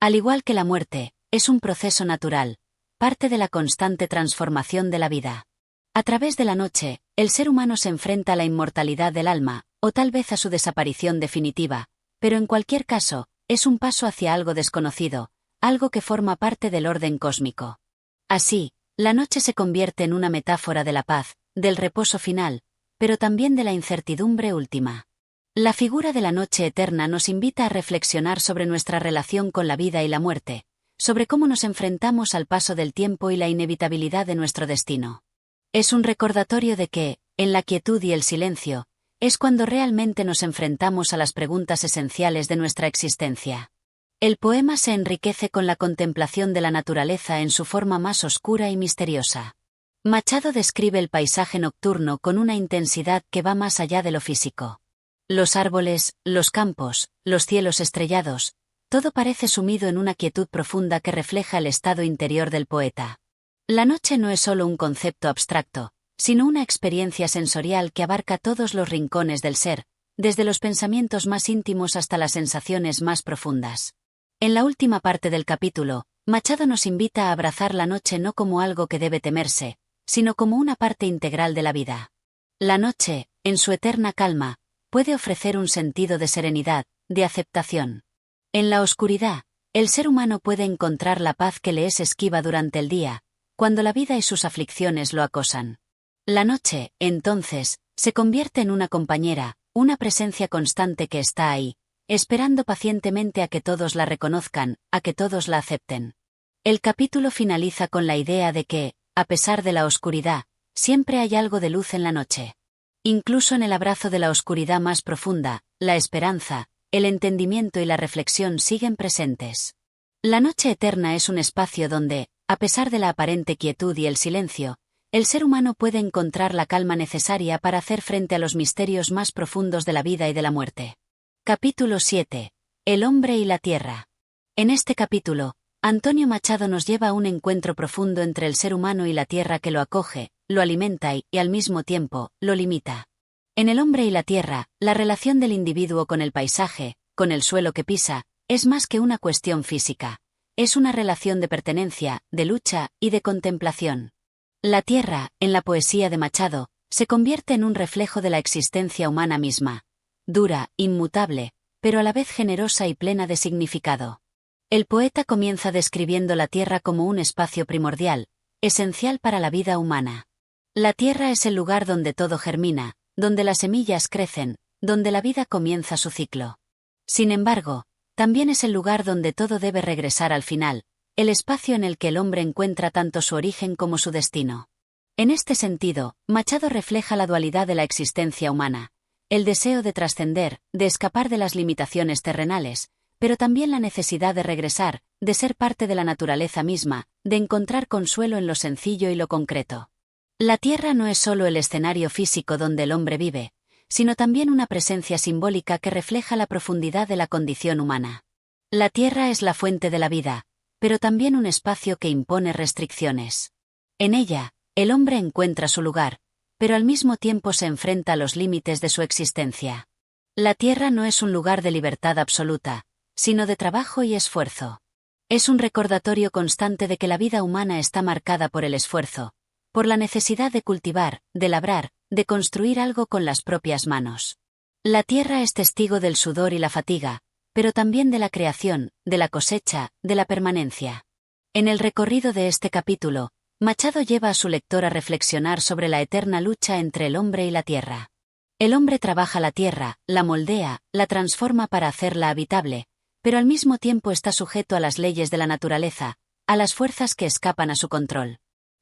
Al igual que la muerte, es un proceso natural, parte de la constante transformación de la vida. A través de la noche, el ser humano se enfrenta a la inmortalidad del alma, o tal vez a su desaparición definitiva, pero en cualquier caso, es un paso hacia algo desconocido, algo que forma parte del orden cósmico. Así, la noche se convierte en una metáfora de la paz, del reposo final, pero también de la incertidumbre última. La figura de la noche eterna nos invita a reflexionar sobre nuestra relación con la vida y la muerte, sobre cómo nos enfrentamos al paso del tiempo y la inevitabilidad de nuestro destino. Es un recordatorio de que, en la quietud y el silencio, es cuando realmente nos enfrentamos a las preguntas esenciales de nuestra existencia. El poema se enriquece con la contemplación de la naturaleza en su forma más oscura y misteriosa. Machado describe el paisaje nocturno con una intensidad que va más allá de lo físico. Los árboles, los campos, los cielos estrellados, todo parece sumido en una quietud profunda que refleja el estado interior del poeta. La noche no es solo un concepto abstracto, sino una experiencia sensorial que abarca todos los rincones del ser, desde los pensamientos más íntimos hasta las sensaciones más profundas. En la última parte del capítulo, Machado nos invita a abrazar la noche no como algo que debe temerse, sino como una parte integral de la vida. La noche, en su eterna calma, puede ofrecer un sentido de serenidad, de aceptación. En la oscuridad, el ser humano puede encontrar la paz que le es esquiva durante el día, cuando la vida y sus aflicciones lo acosan. La noche, entonces, se convierte en una compañera, una presencia constante que está ahí, esperando pacientemente a que todos la reconozcan, a que todos la acepten. El capítulo finaliza con la idea de que, a pesar de la oscuridad, siempre hay algo de luz en la noche. Incluso en el abrazo de la oscuridad más profunda, la esperanza, el entendimiento y la reflexión siguen presentes. La noche eterna es un espacio donde, a pesar de la aparente quietud y el silencio, el ser humano puede encontrar la calma necesaria para hacer frente a los misterios más profundos de la vida y de la muerte. Capítulo 7. El hombre y la tierra. En este capítulo, Antonio Machado nos lleva a un encuentro profundo entre el ser humano y la tierra que lo acoge, lo alimenta y, al mismo tiempo, lo limita. En el hombre y la tierra, la relación del individuo con el paisaje, con el suelo que pisa, es más que una cuestión física. Es una relación de pertenencia, de lucha y de contemplación. La tierra, en la poesía de Machado, se convierte en un reflejo de la existencia humana misma. Dura, inmutable, pero a la vez generosa y plena de significado. El poeta comienza describiendo la tierra como un espacio primordial, esencial para la vida humana. La tierra es el lugar donde todo germina, donde las semillas crecen, donde la vida comienza su ciclo. Sin embargo, también es el lugar donde todo debe regresar al final, el espacio en el que el hombre encuentra tanto su origen como su destino. En este sentido, Machado refleja la dualidad de la existencia humana: el deseo de trascender, de escapar de las limitaciones terrenales, pero también la necesidad de regresar, de ser parte de la naturaleza misma, de encontrar consuelo en lo sencillo y lo concreto. La Tierra no es solo el escenario físico donde el hombre vive, sino también una presencia simbólica que refleja la profundidad de la condición humana. La Tierra es la fuente de la vida, pero también un espacio que impone restricciones. En ella, el hombre encuentra su lugar, pero al mismo tiempo se enfrenta a los límites de su existencia. La Tierra no es un lugar de libertad absoluta, sino de trabajo y esfuerzo. Es un recordatorio constante de que la vida humana está marcada por el esfuerzo, por la necesidad de cultivar, de labrar, de construir algo con las propias manos. La Tierra es testigo del sudor y la fatiga, pero también de la creación, de la cosecha, de la permanencia. En el recorrido de este capítulo, Machado lleva a su lector a reflexionar sobre la eterna lucha entre el hombre y la tierra. El hombre trabaja la tierra, la moldea, la transforma para hacerla habitable, pero al mismo tiempo está sujeto a las leyes de la naturaleza, a las fuerzas que escapan a su control.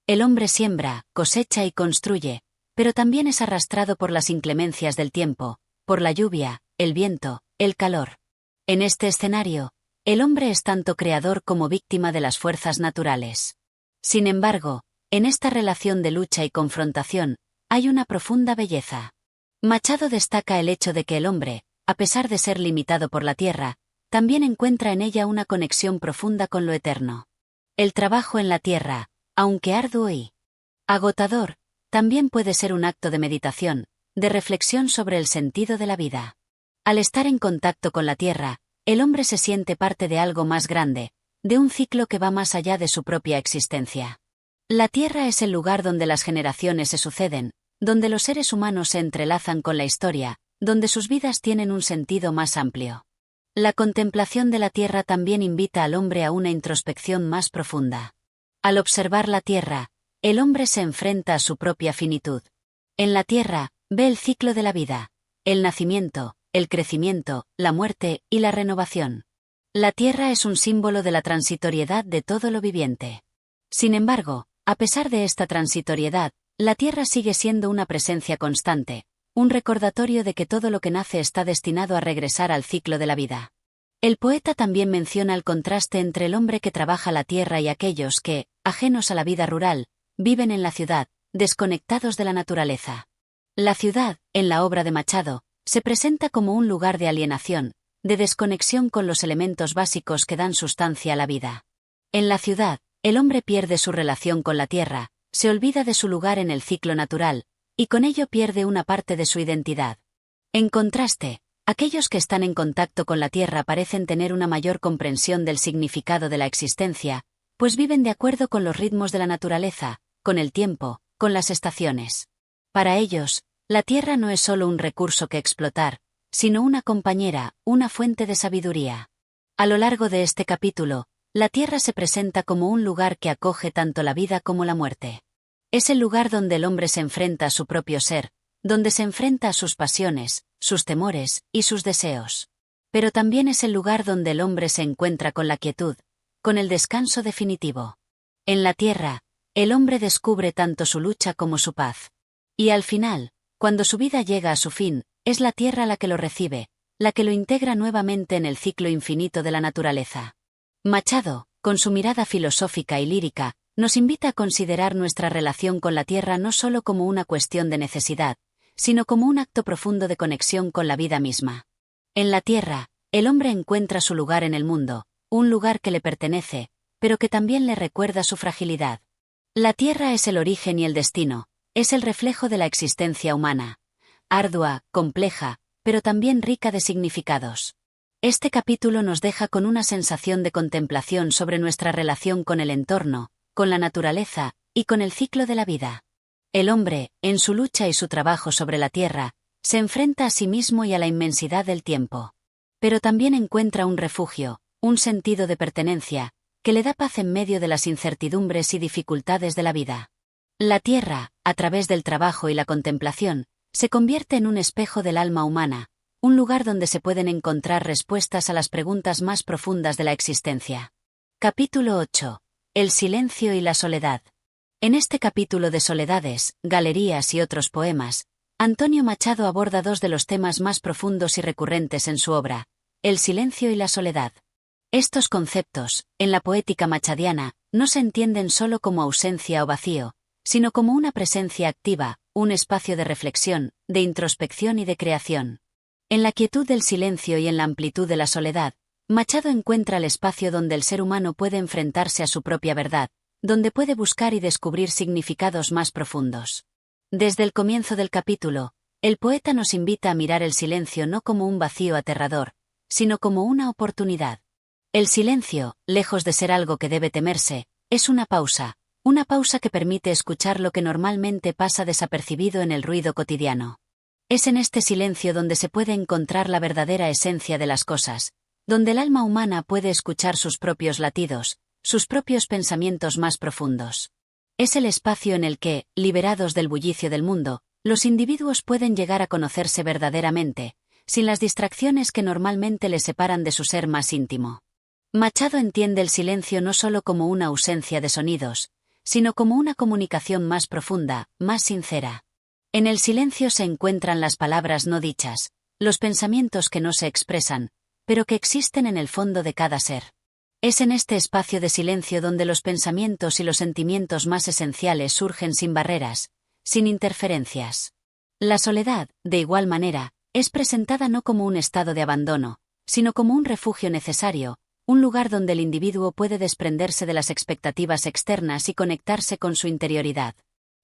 El hombre siembra, cosecha y construye, pero también es arrastrado por las inclemencias del tiempo, por la lluvia, el viento, el calor. En este escenario, el hombre es tanto creador como víctima de las fuerzas naturales. Sin embargo, en esta relación de lucha y confrontación, hay una profunda belleza. Machado destaca el hecho de que el hombre, a pesar de ser limitado por la tierra, también encuentra en ella una conexión profunda con lo eterno. El trabajo en la tierra, aunque arduo y agotador, también puede ser un acto de meditación, de reflexión sobre el sentido de la vida. Al estar en contacto con la tierra, el hombre se siente parte de algo más grande, de un ciclo que va más allá de su propia existencia. La tierra es el lugar donde las generaciones se suceden, donde los seres humanos se entrelazan con la historia, donde sus vidas tienen un sentido más amplio. La contemplación de la tierra también invita al hombre a una introspección más profunda. Al observar la tierra, el hombre se enfrenta a su propia finitud. En la tierra, ve el ciclo de la vida, el nacimiento, el crecimiento, la muerte y la renovación. La tierra es un símbolo de la transitoriedad de todo lo viviente. Sin embargo, a pesar de esta transitoriedad, la tierra sigue siendo una presencia constante, un recordatorio de que todo lo que nace está destinado a regresar al ciclo de la vida. El poeta también menciona el contraste entre el hombre que trabaja la tierra y aquellos que, ajenos a la vida rural, viven en la ciudad, desconectados de la naturaleza. La ciudad, en la obra de Machado, se presenta como un lugar de alienación, de desconexión con los elementos básicos que dan sustancia a la vida. En la ciudad, el hombre pierde su relación con la tierra, se olvida de su lugar en el ciclo natural, y con ello pierde una parte de su identidad. En contraste, aquellos que están en contacto con la tierra parecen tener una mayor comprensión del significado de la existencia, pues viven de acuerdo con los ritmos de la naturaleza, con el tiempo, con las estaciones. Para ellos, la tierra no es solo un recurso que explotar, sino una compañera, una fuente de sabiduría. A lo largo de este capítulo, la tierra se presenta como un lugar que acoge tanto la vida como la muerte. Es el lugar donde el hombre se enfrenta a su propio ser, donde se enfrenta a sus pasiones, sus temores y sus deseos. Pero también es el lugar donde el hombre se encuentra con la quietud, con el descanso definitivo. En la tierra, el hombre descubre tanto su lucha como su paz. Y al final, cuando su vida llega a su fin, es la tierra la que lo recibe, la que lo integra nuevamente en el ciclo infinito de la naturaleza. Machado, con su mirada filosófica y lírica, nos invita a considerar nuestra relación con la tierra no solo como una cuestión de necesidad, sino como un acto profundo de conexión con la vida misma. En la tierra, el hombre encuentra su lugar en el mundo, un lugar que le pertenece, pero que también le recuerda su fragilidad. La tierra es el origen y el destino, es el reflejo de la existencia humana. Ardua, compleja, pero también rica de significados. Este capítulo nos deja con una sensación de contemplación sobre nuestra relación con el entorno, con la naturaleza, y con el ciclo de la vida. El hombre, en su lucha y su trabajo sobre la tierra, se enfrenta a sí mismo y a la inmensidad del tiempo. Pero también encuentra un refugio, un sentido de pertenencia, que le da paz en medio de las incertidumbres y dificultades de la vida. La tierra, a través del trabajo y la contemplación, se convierte en un espejo del alma humana, un lugar donde se pueden encontrar respuestas a las preguntas más profundas de la existencia. Capítulo 8. El silencio y la soledad. En este capítulo de Soledades, Galerías y otros poemas, Antonio Machado aborda dos de los temas más profundos y recurrentes en su obra, el silencio y la soledad. Estos conceptos, en la poética machadiana, no se entienden solo como ausencia o vacío, sino como una presencia activa, un espacio de reflexión, de introspección y de creación. En la quietud del silencio y en la amplitud de la soledad, Machado encuentra el espacio donde el ser humano puede enfrentarse a su propia verdad, donde puede buscar y descubrir significados más profundos. Desde el comienzo del capítulo, el poeta nos invita a mirar el silencio no como un vacío aterrador, sino como una oportunidad. El silencio, lejos de ser algo que debe temerse, es una pausa que permite escuchar lo que normalmente pasa desapercibido en el ruido cotidiano. Es en este silencio donde se puede encontrar la verdadera esencia de las cosas, donde el alma humana puede escuchar sus propios latidos, sus propios pensamientos más profundos. Es el espacio en el que, liberados del bullicio del mundo, los individuos pueden llegar a conocerse verdaderamente, sin las distracciones que normalmente les separan de su ser más íntimo. Machado entiende el silencio no solo como una ausencia de sonidos, sino como una comunicación más profunda, más sincera. En el silencio se encuentran las palabras no dichas, los pensamientos que no se expresan, pero que existen en el fondo de cada ser. Es en este espacio de silencio donde los pensamientos y los sentimientos más esenciales surgen sin barreras, sin interferencias. La soledad, de igual manera, es presentada no como un estado de abandono, sino como un refugio necesario, un lugar donde el individuo puede desprenderse de las expectativas externas y conectarse con su interioridad.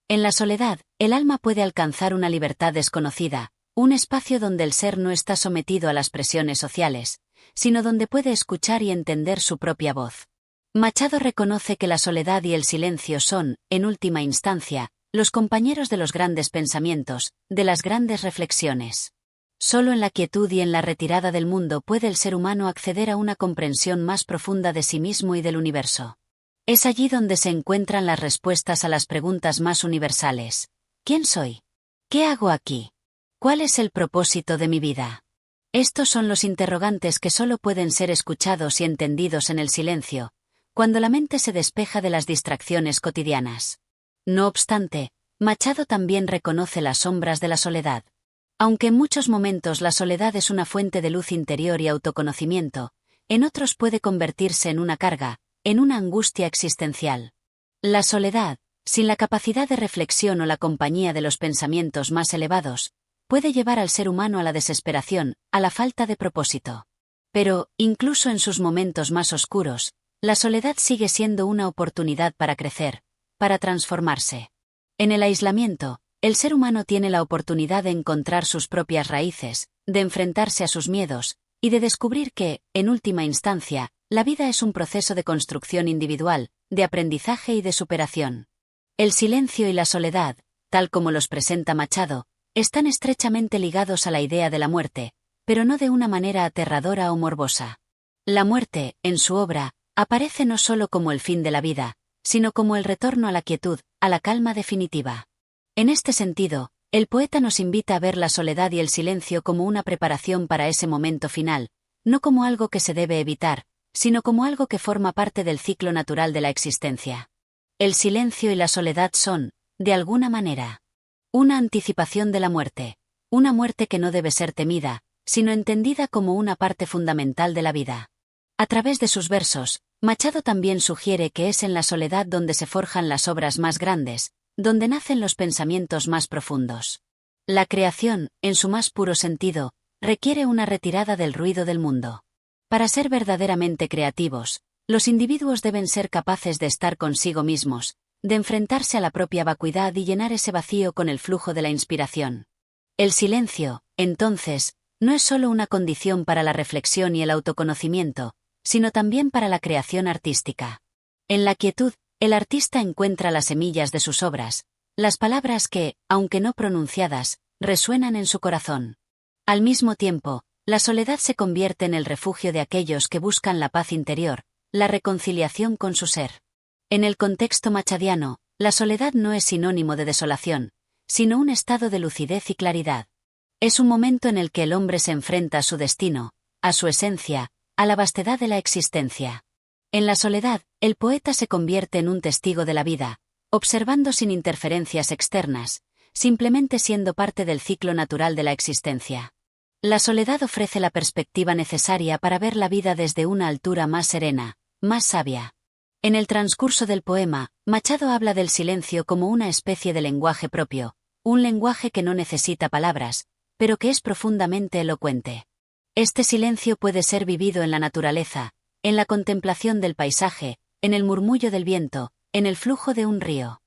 En la soledad, el alma puede alcanzar una libertad desconocida, un espacio donde el ser no está sometido a las presiones sociales, sino donde puede escuchar y entender su propia voz. Machado reconoce que la soledad y el silencio son, en última instancia, los compañeros de los grandes pensamientos, de las grandes reflexiones. Solo en la quietud y en la retirada del mundo puede el ser humano acceder a una comprensión más profunda de sí mismo y del universo. Es allí donde se encuentran las respuestas a las preguntas más universales. ¿Quién soy? ¿Qué hago aquí? ¿Cuál es el propósito de mi vida? Estos son los interrogantes que solo pueden ser escuchados y entendidos en el silencio, cuando la mente se despeja de las distracciones cotidianas. No obstante, Machado también reconoce las sombras de la soledad. Aunque en muchos momentos la soledad es una fuente de luz interior y autoconocimiento, en otros puede convertirse en una carga, en una angustia existencial. La soledad, sin la capacidad de reflexión o la compañía de los pensamientos más elevados, puede llevar al ser humano a la desesperación, a la falta de propósito. Pero, incluso en sus momentos más oscuros, la soledad sigue siendo una oportunidad para crecer, para transformarse. En el aislamiento, el ser humano tiene la oportunidad de encontrar sus propias raíces, de enfrentarse a sus miedos, y de descubrir que, en última instancia, la vida es un proceso de construcción individual, de aprendizaje y de superación. El silencio y la soledad, tal como los presenta Machado, están estrechamente ligados a la idea de la muerte, pero no de una manera aterradora o morbosa. La muerte, en su obra, aparece no solo como el fin de la vida, sino como el retorno a la quietud, a la calma definitiva. En este sentido, el poeta nos invita a ver la soledad y el silencio como una preparación para ese momento final, no como algo que se debe evitar, sino como algo que forma parte del ciclo natural de la existencia. El silencio y la soledad son, de alguna manera, una anticipación de la muerte, una muerte que no debe ser temida, sino entendida como una parte fundamental de la vida. A través de sus versos, Machado también sugiere que es en la soledad donde se forjan las obras más grandes, donde nacen los pensamientos más profundos. La creación, en su más puro sentido, requiere una retirada del ruido del mundo. Para ser verdaderamente creativos, los individuos deben ser capaces de estar consigo mismos, de enfrentarse a la propia vacuidad y llenar ese vacío con el flujo de la inspiración. El silencio, entonces, no es solo una condición para la reflexión y el autoconocimiento, sino también para la creación artística. En la quietud, el artista encuentra las semillas de sus obras, las palabras que, aunque no pronunciadas, resuenan en su corazón. Al mismo tiempo, la soledad se convierte en el refugio de aquellos que buscan la paz interior, la reconciliación con su ser. En el contexto machadiano, la soledad no es sinónimo de desolación, sino un estado de lucidez y claridad. Es un momento en el que el hombre se enfrenta a su destino, a su esencia, a la vastedad de la existencia. En la soledad, el poeta se convierte en un testigo de la vida, observando sin interferencias externas, simplemente siendo parte del ciclo natural de la existencia. La soledad ofrece la perspectiva necesaria para ver la vida desde una altura más serena, más sabia. En el transcurso del poema, Machado habla del silencio como una especie de lenguaje propio, un lenguaje que no necesita palabras, pero que es profundamente elocuente. Este silencio puede ser vivido en la naturaleza, en la contemplación del paisaje, en el murmullo del viento, en el flujo de un río.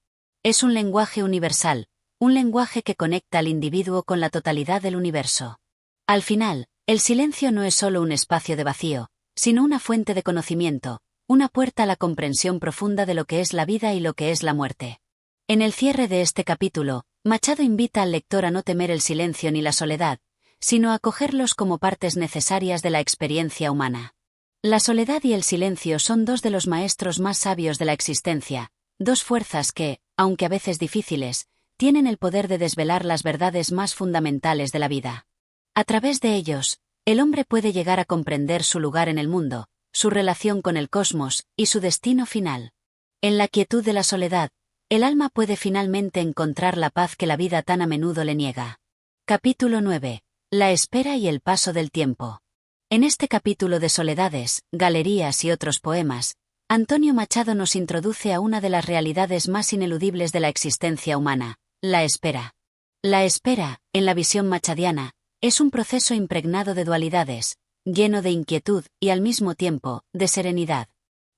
Es un lenguaje universal, un lenguaje que conecta al individuo con la totalidad del universo. Al final, el silencio no es solo un espacio de vacío, sino una fuente de conocimiento, una puerta a la comprensión profunda de lo que es la vida y lo que es la muerte. En el cierre de este capítulo, Machado invita al lector a no temer el silencio ni la soledad, sino a acogerlos como partes necesarias de la experiencia humana. La soledad y el silencio son dos de los maestros más sabios de la existencia, dos fuerzas que, aunque a veces difíciles, tienen el poder de desvelar las verdades más fundamentales de la vida. A través de ellos, el hombre puede llegar a comprender su lugar en el mundo, su relación con el cosmos y su destino final. En la quietud de la soledad, el alma puede finalmente encontrar la paz que la vida tan a menudo le niega. Capítulo 9. La espera y el paso del tiempo. En este capítulo de Soledades, Galerías y otros poemas, Antonio Machado nos introduce a una de las realidades más ineludibles de la existencia humana, la espera. La espera, en la visión machadiana, es un proceso impregnado de dualidades, lleno de inquietud y al mismo tiempo, de serenidad.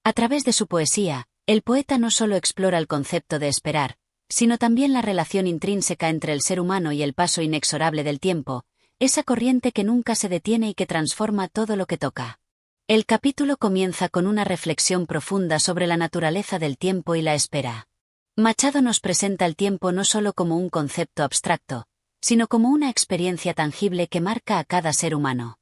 A través de su poesía, el poeta no solo explora el concepto de esperar, sino también la relación intrínseca entre el ser humano y el paso inexorable del tiempo, esa corriente que nunca se detiene y que transforma todo lo que toca. El capítulo comienza con una reflexión profunda sobre la naturaleza del tiempo y la espera. Machado nos presenta el tiempo no solo como un concepto abstracto, sino como una experiencia tangible que marca a cada ser humano.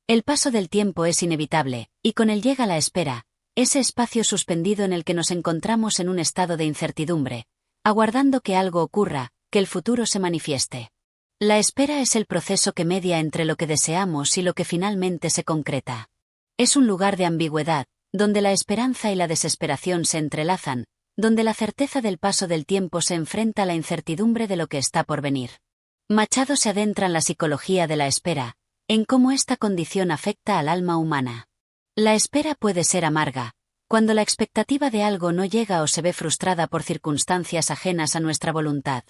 El paso del tiempo es inevitable, y con él llega la espera, ese espacio suspendido en el que nos encontramos en un estado de incertidumbre, aguardando que algo ocurra, que el futuro se manifieste. La espera es el proceso que media entre lo que deseamos y lo que finalmente se concreta. Es un lugar de ambigüedad, donde la esperanza y la desesperación se entrelazan, donde la certeza del paso del tiempo se enfrenta a la incertidumbre de lo que está por venir. Machado se adentra en la psicología de la espera, en cómo esta condición afecta al alma humana. La espera puede ser amarga, cuando la expectativa de algo no llega o se ve frustrada por circunstancias ajenas a nuestra voluntad.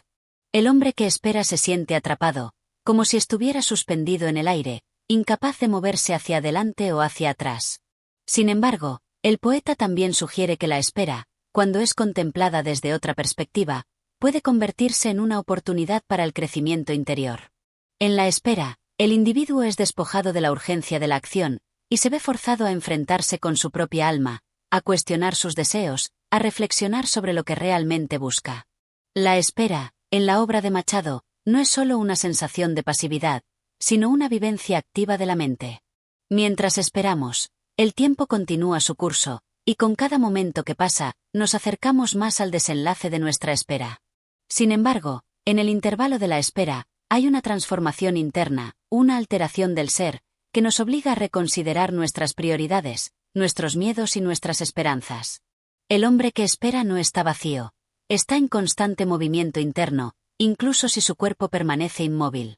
El hombre que espera se siente atrapado, como si estuviera suspendido en el aire, incapaz de moverse hacia adelante o hacia atrás. Sin embargo, el poeta también sugiere que la espera, cuando es contemplada desde otra perspectiva, puede convertirse en una oportunidad para el crecimiento interior. En la espera, el individuo es despojado de la urgencia de la acción, y se ve forzado a enfrentarse con su propia alma, a cuestionar sus deseos, a reflexionar sobre lo que realmente busca. La espera, en la obra de Machado, no es solo una sensación de pasividad, sino una vivencia activa de la mente. Mientras esperamos, el tiempo continúa su curso, y con cada momento que pasa, nos acercamos más al desenlace de nuestra espera. Sin embargo, en el intervalo de la espera, hay una transformación interna, una alteración del ser, que nos obliga a reconsiderar nuestras prioridades, nuestros miedos y nuestras esperanzas. El hombre que espera no está vacío, está en constante movimiento interno, incluso si su cuerpo permanece inmóvil.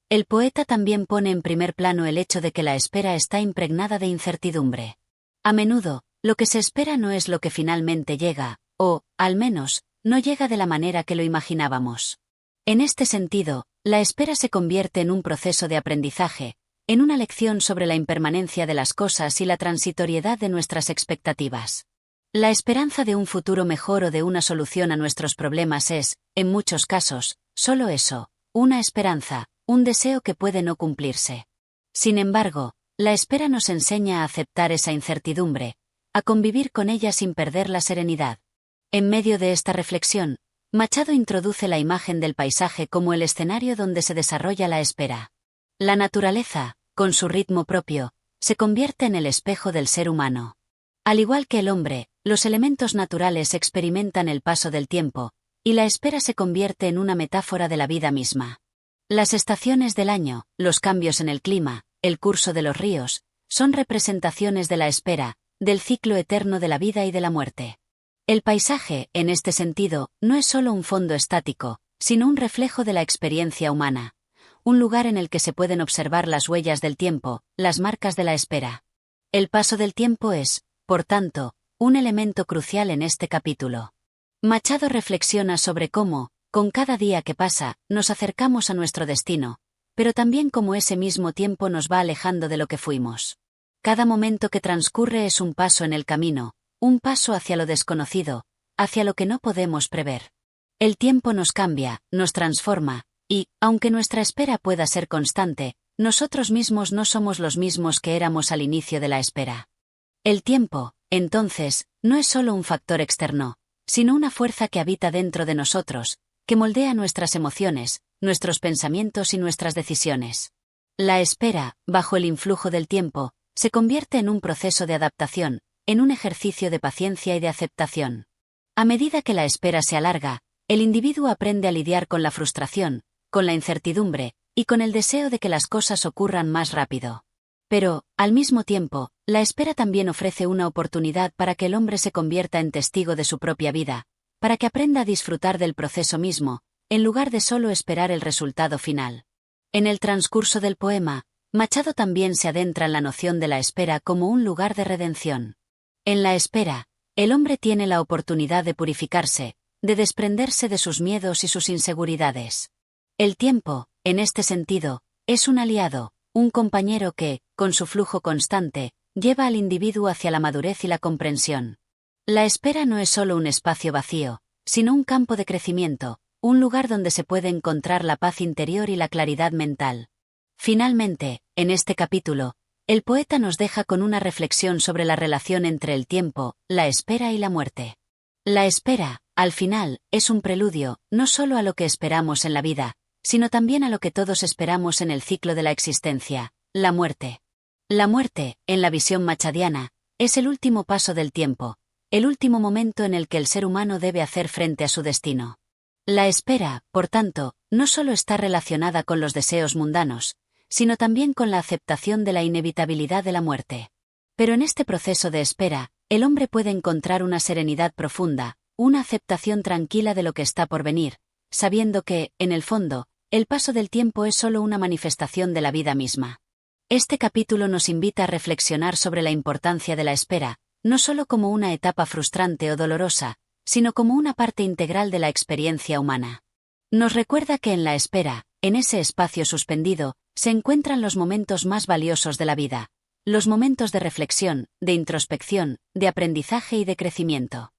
El poeta también pone en primer plano el hecho de que la espera está impregnada de incertidumbre. A menudo, lo que se espera no es lo que finalmente llega, o, al menos, no llega de la manera que lo imaginábamos. En este sentido, la espera se convierte en un proceso de aprendizaje, en una lección sobre la impermanencia de las cosas y la transitoriedad de nuestras expectativas. La esperanza de un futuro mejor o de una solución a nuestros problemas es, en muchos casos, solo eso, una esperanza, un deseo que puede no cumplirse. Sin embargo, la espera nos enseña a aceptar esa incertidumbre, a convivir con ella sin perder la serenidad. En medio de esta reflexión, Machado introduce la imagen del paisaje como el escenario donde se desarrolla la espera. La naturaleza, con su ritmo propio, se convierte en el espejo del ser humano. Al igual que el hombre, los elementos naturales experimentan el paso del tiempo, y la espera se convierte en una metáfora de la vida misma. Las estaciones del año, los cambios en el clima, el curso de los ríos, son representaciones de la espera, del ciclo eterno de la vida y de la muerte. El paisaje, en este sentido, no es solo un fondo estático, sino un reflejo de la experiencia humana. Un lugar en el que se pueden observar las huellas del tiempo, las marcas de la espera. El paso del tiempo es, por tanto, un elemento crucial en este capítulo. Machado reflexiona sobre cómo, con cada día que pasa, nos acercamos a nuestro destino, pero también cómo ese mismo tiempo nos va alejando de lo que fuimos. Cada momento que transcurre es un paso en el camino, un paso hacia lo desconocido, hacia lo que no podemos prever. El tiempo nos cambia, nos transforma, y, aunque nuestra espera pueda ser constante, nosotros mismos no somos los mismos que éramos al inicio de la espera. El tiempo, entonces, no es solo un factor externo, sino una fuerza que habita dentro de nosotros, que moldea nuestras emociones, nuestros pensamientos y nuestras decisiones. La espera, bajo el influjo del tiempo, se convierte en un proceso de adaptación, en un ejercicio de paciencia y de aceptación. A medida que la espera se alarga, el individuo aprende a lidiar con la frustración, con la incertidumbre, y con el deseo de que las cosas ocurran más rápido. Pero, al mismo tiempo, la espera también ofrece una oportunidad para que el hombre se convierta en testigo de su propia vida, para que aprenda a disfrutar del proceso mismo, en lugar de solo esperar el resultado final. En el transcurso del poema, Machado también se adentra en la noción de la espera como un lugar de redención. En la espera, el hombre tiene la oportunidad de purificarse, de desprenderse de sus miedos y sus inseguridades. El tiempo, en este sentido, es un aliado, un compañero que, con su flujo constante, lleva al individuo hacia la madurez y la comprensión. La espera no es solo un espacio vacío, sino un campo de crecimiento, un lugar donde se puede encontrar la paz interior y la claridad mental. Finalmente, en este capítulo, el poeta nos deja con una reflexión sobre la relación entre el tiempo, la espera y la muerte. La espera, al final, es un preludio, no solo a lo que esperamos en la vida, sino también a lo que todos esperamos en el ciclo de la existencia, la muerte. La muerte, en la visión machadiana, es el último paso del tiempo, el último momento en el que el ser humano debe hacer frente a su destino. La espera, por tanto, no solo está relacionada con los deseos mundanos, sino también con la aceptación de la inevitabilidad de la muerte. Pero en este proceso de espera, el hombre puede encontrar una serenidad profunda, una aceptación tranquila de lo que está por venir, sabiendo que, en el fondo, el paso del tiempo es solo una manifestación de la vida misma. Este capítulo nos invita a reflexionar sobre la importancia de la espera, no solo como una etapa frustrante o dolorosa, sino como una parte integral de la experiencia humana. Nos recuerda que en la espera, en ese espacio suspendido, se encuentran los momentos más valiosos de la vida, los momentos de reflexión, de introspección, de aprendizaje y de crecimiento.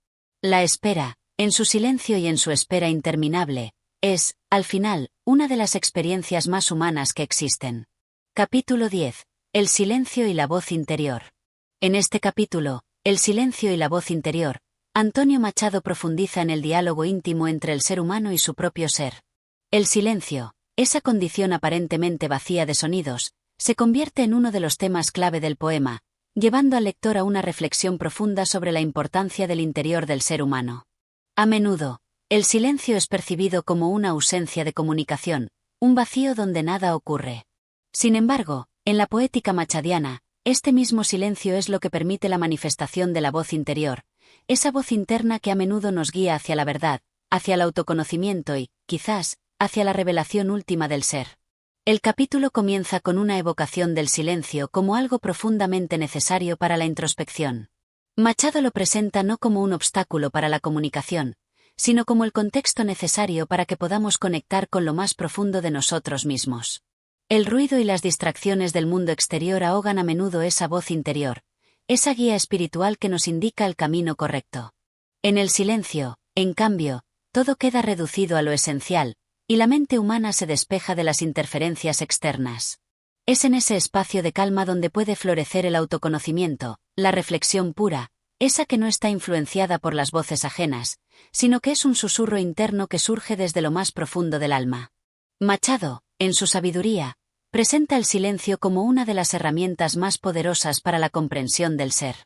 La espera, en su silencio y en su espera interminable, es, al final, una de las experiencias más humanas que existen. Capítulo 10. El silencio y la voz interior. En este capítulo, El silencio y la voz interior, Antonio Machado profundiza en el diálogo íntimo entre el ser humano y su propio ser. El silencio, esa condición aparentemente vacía de sonidos, se convierte en uno de los temas clave del poema, llevando al lector a una reflexión profunda sobre la importancia del interior del ser humano. A menudo, el silencio es percibido como una ausencia de comunicación, un vacío donde nada ocurre. Sin embargo, en la poética machadiana, este mismo silencio es lo que permite la manifestación de la voz interior, esa voz interna que a menudo nos guía hacia la verdad, hacia el autoconocimiento y, quizás, hacia la revelación última del ser. El capítulo comienza con una evocación del silencio como algo profundamente necesario para la introspección. Machado lo presenta no como un obstáculo para la comunicación, sino como el contexto necesario para que podamos conectar con lo más profundo de nosotros mismos. El ruido y las distracciones del mundo exterior ahogan a menudo esa voz interior, esa guía espiritual que nos indica el camino correcto. En el silencio, en cambio, todo queda reducido a lo esencial, y la mente humana se despeja de las interferencias externas. Es en ese espacio de calma donde puede florecer el autoconocimiento, la reflexión pura, esa que no está influenciada por las voces ajenas, sino que es un susurro interno que surge desde lo más profundo del alma. Machado, en su sabiduría, presenta el silencio como una de las herramientas más poderosas para la comprensión del ser.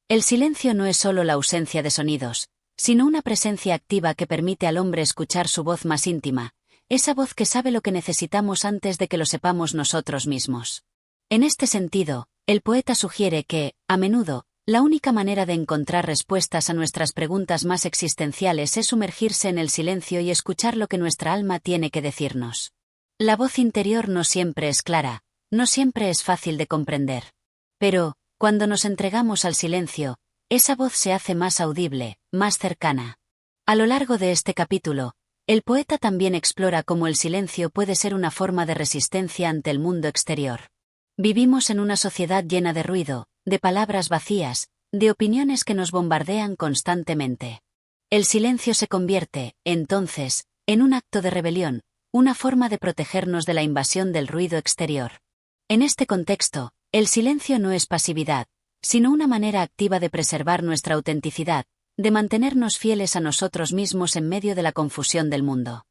El silencio no es solo la ausencia de sonidos, sino una presencia activa que permite al hombre escuchar su voz más íntima, esa voz que sabe lo que necesitamos antes de que lo sepamos nosotros mismos. En este sentido, el poeta sugiere que, a menudo, la única manera de encontrar respuestas a nuestras preguntas más existenciales es sumergirse en el silencio y escuchar lo que nuestra alma tiene que decirnos. La voz interior no siempre es clara, no siempre es fácil de comprender. Pero, cuando nos entregamos al silencio, esa voz se hace más audible, más cercana. A lo largo de este capítulo, el poeta también explora cómo el silencio puede ser una forma de resistencia ante el mundo exterior. Vivimos en una sociedad llena de ruido, de palabras vacías, de opiniones que nos bombardean constantemente. El silencio se convierte, entonces, en un acto de rebelión, una forma de protegernos de la invasión del ruido exterior. En este contexto, el silencio no es pasividad, sino una manera activa de preservar nuestra autenticidad, de mantenernos fieles a nosotros mismos en medio de la confusión del mundo.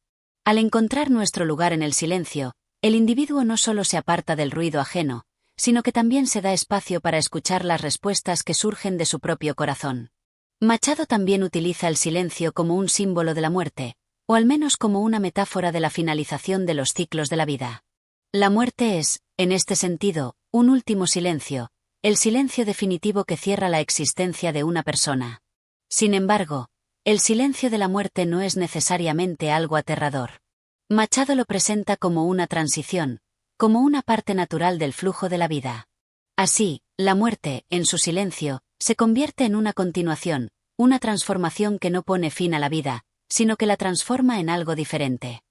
Al encontrar nuestro lugar en el silencio, el individuo no solo se aparta del ruido ajeno, sino que también se da espacio para escuchar las respuestas que surgen de su propio corazón. Machado también utiliza el silencio como un símbolo de la muerte, o al menos como una metáfora de la finalización de los ciclos de la vida. La muerte es, en este sentido, un último silencio, el silencio definitivo que cierra la existencia de una persona. Sin embargo, el silencio de la muerte no es necesariamente algo aterrador. Machado lo presenta como una transición, como una parte natural del flujo de la vida. Así, la muerte, en su silencio, se convierte en una continuación, una transformación que no pone fin a la vida, sino que la transforma en algo diferente.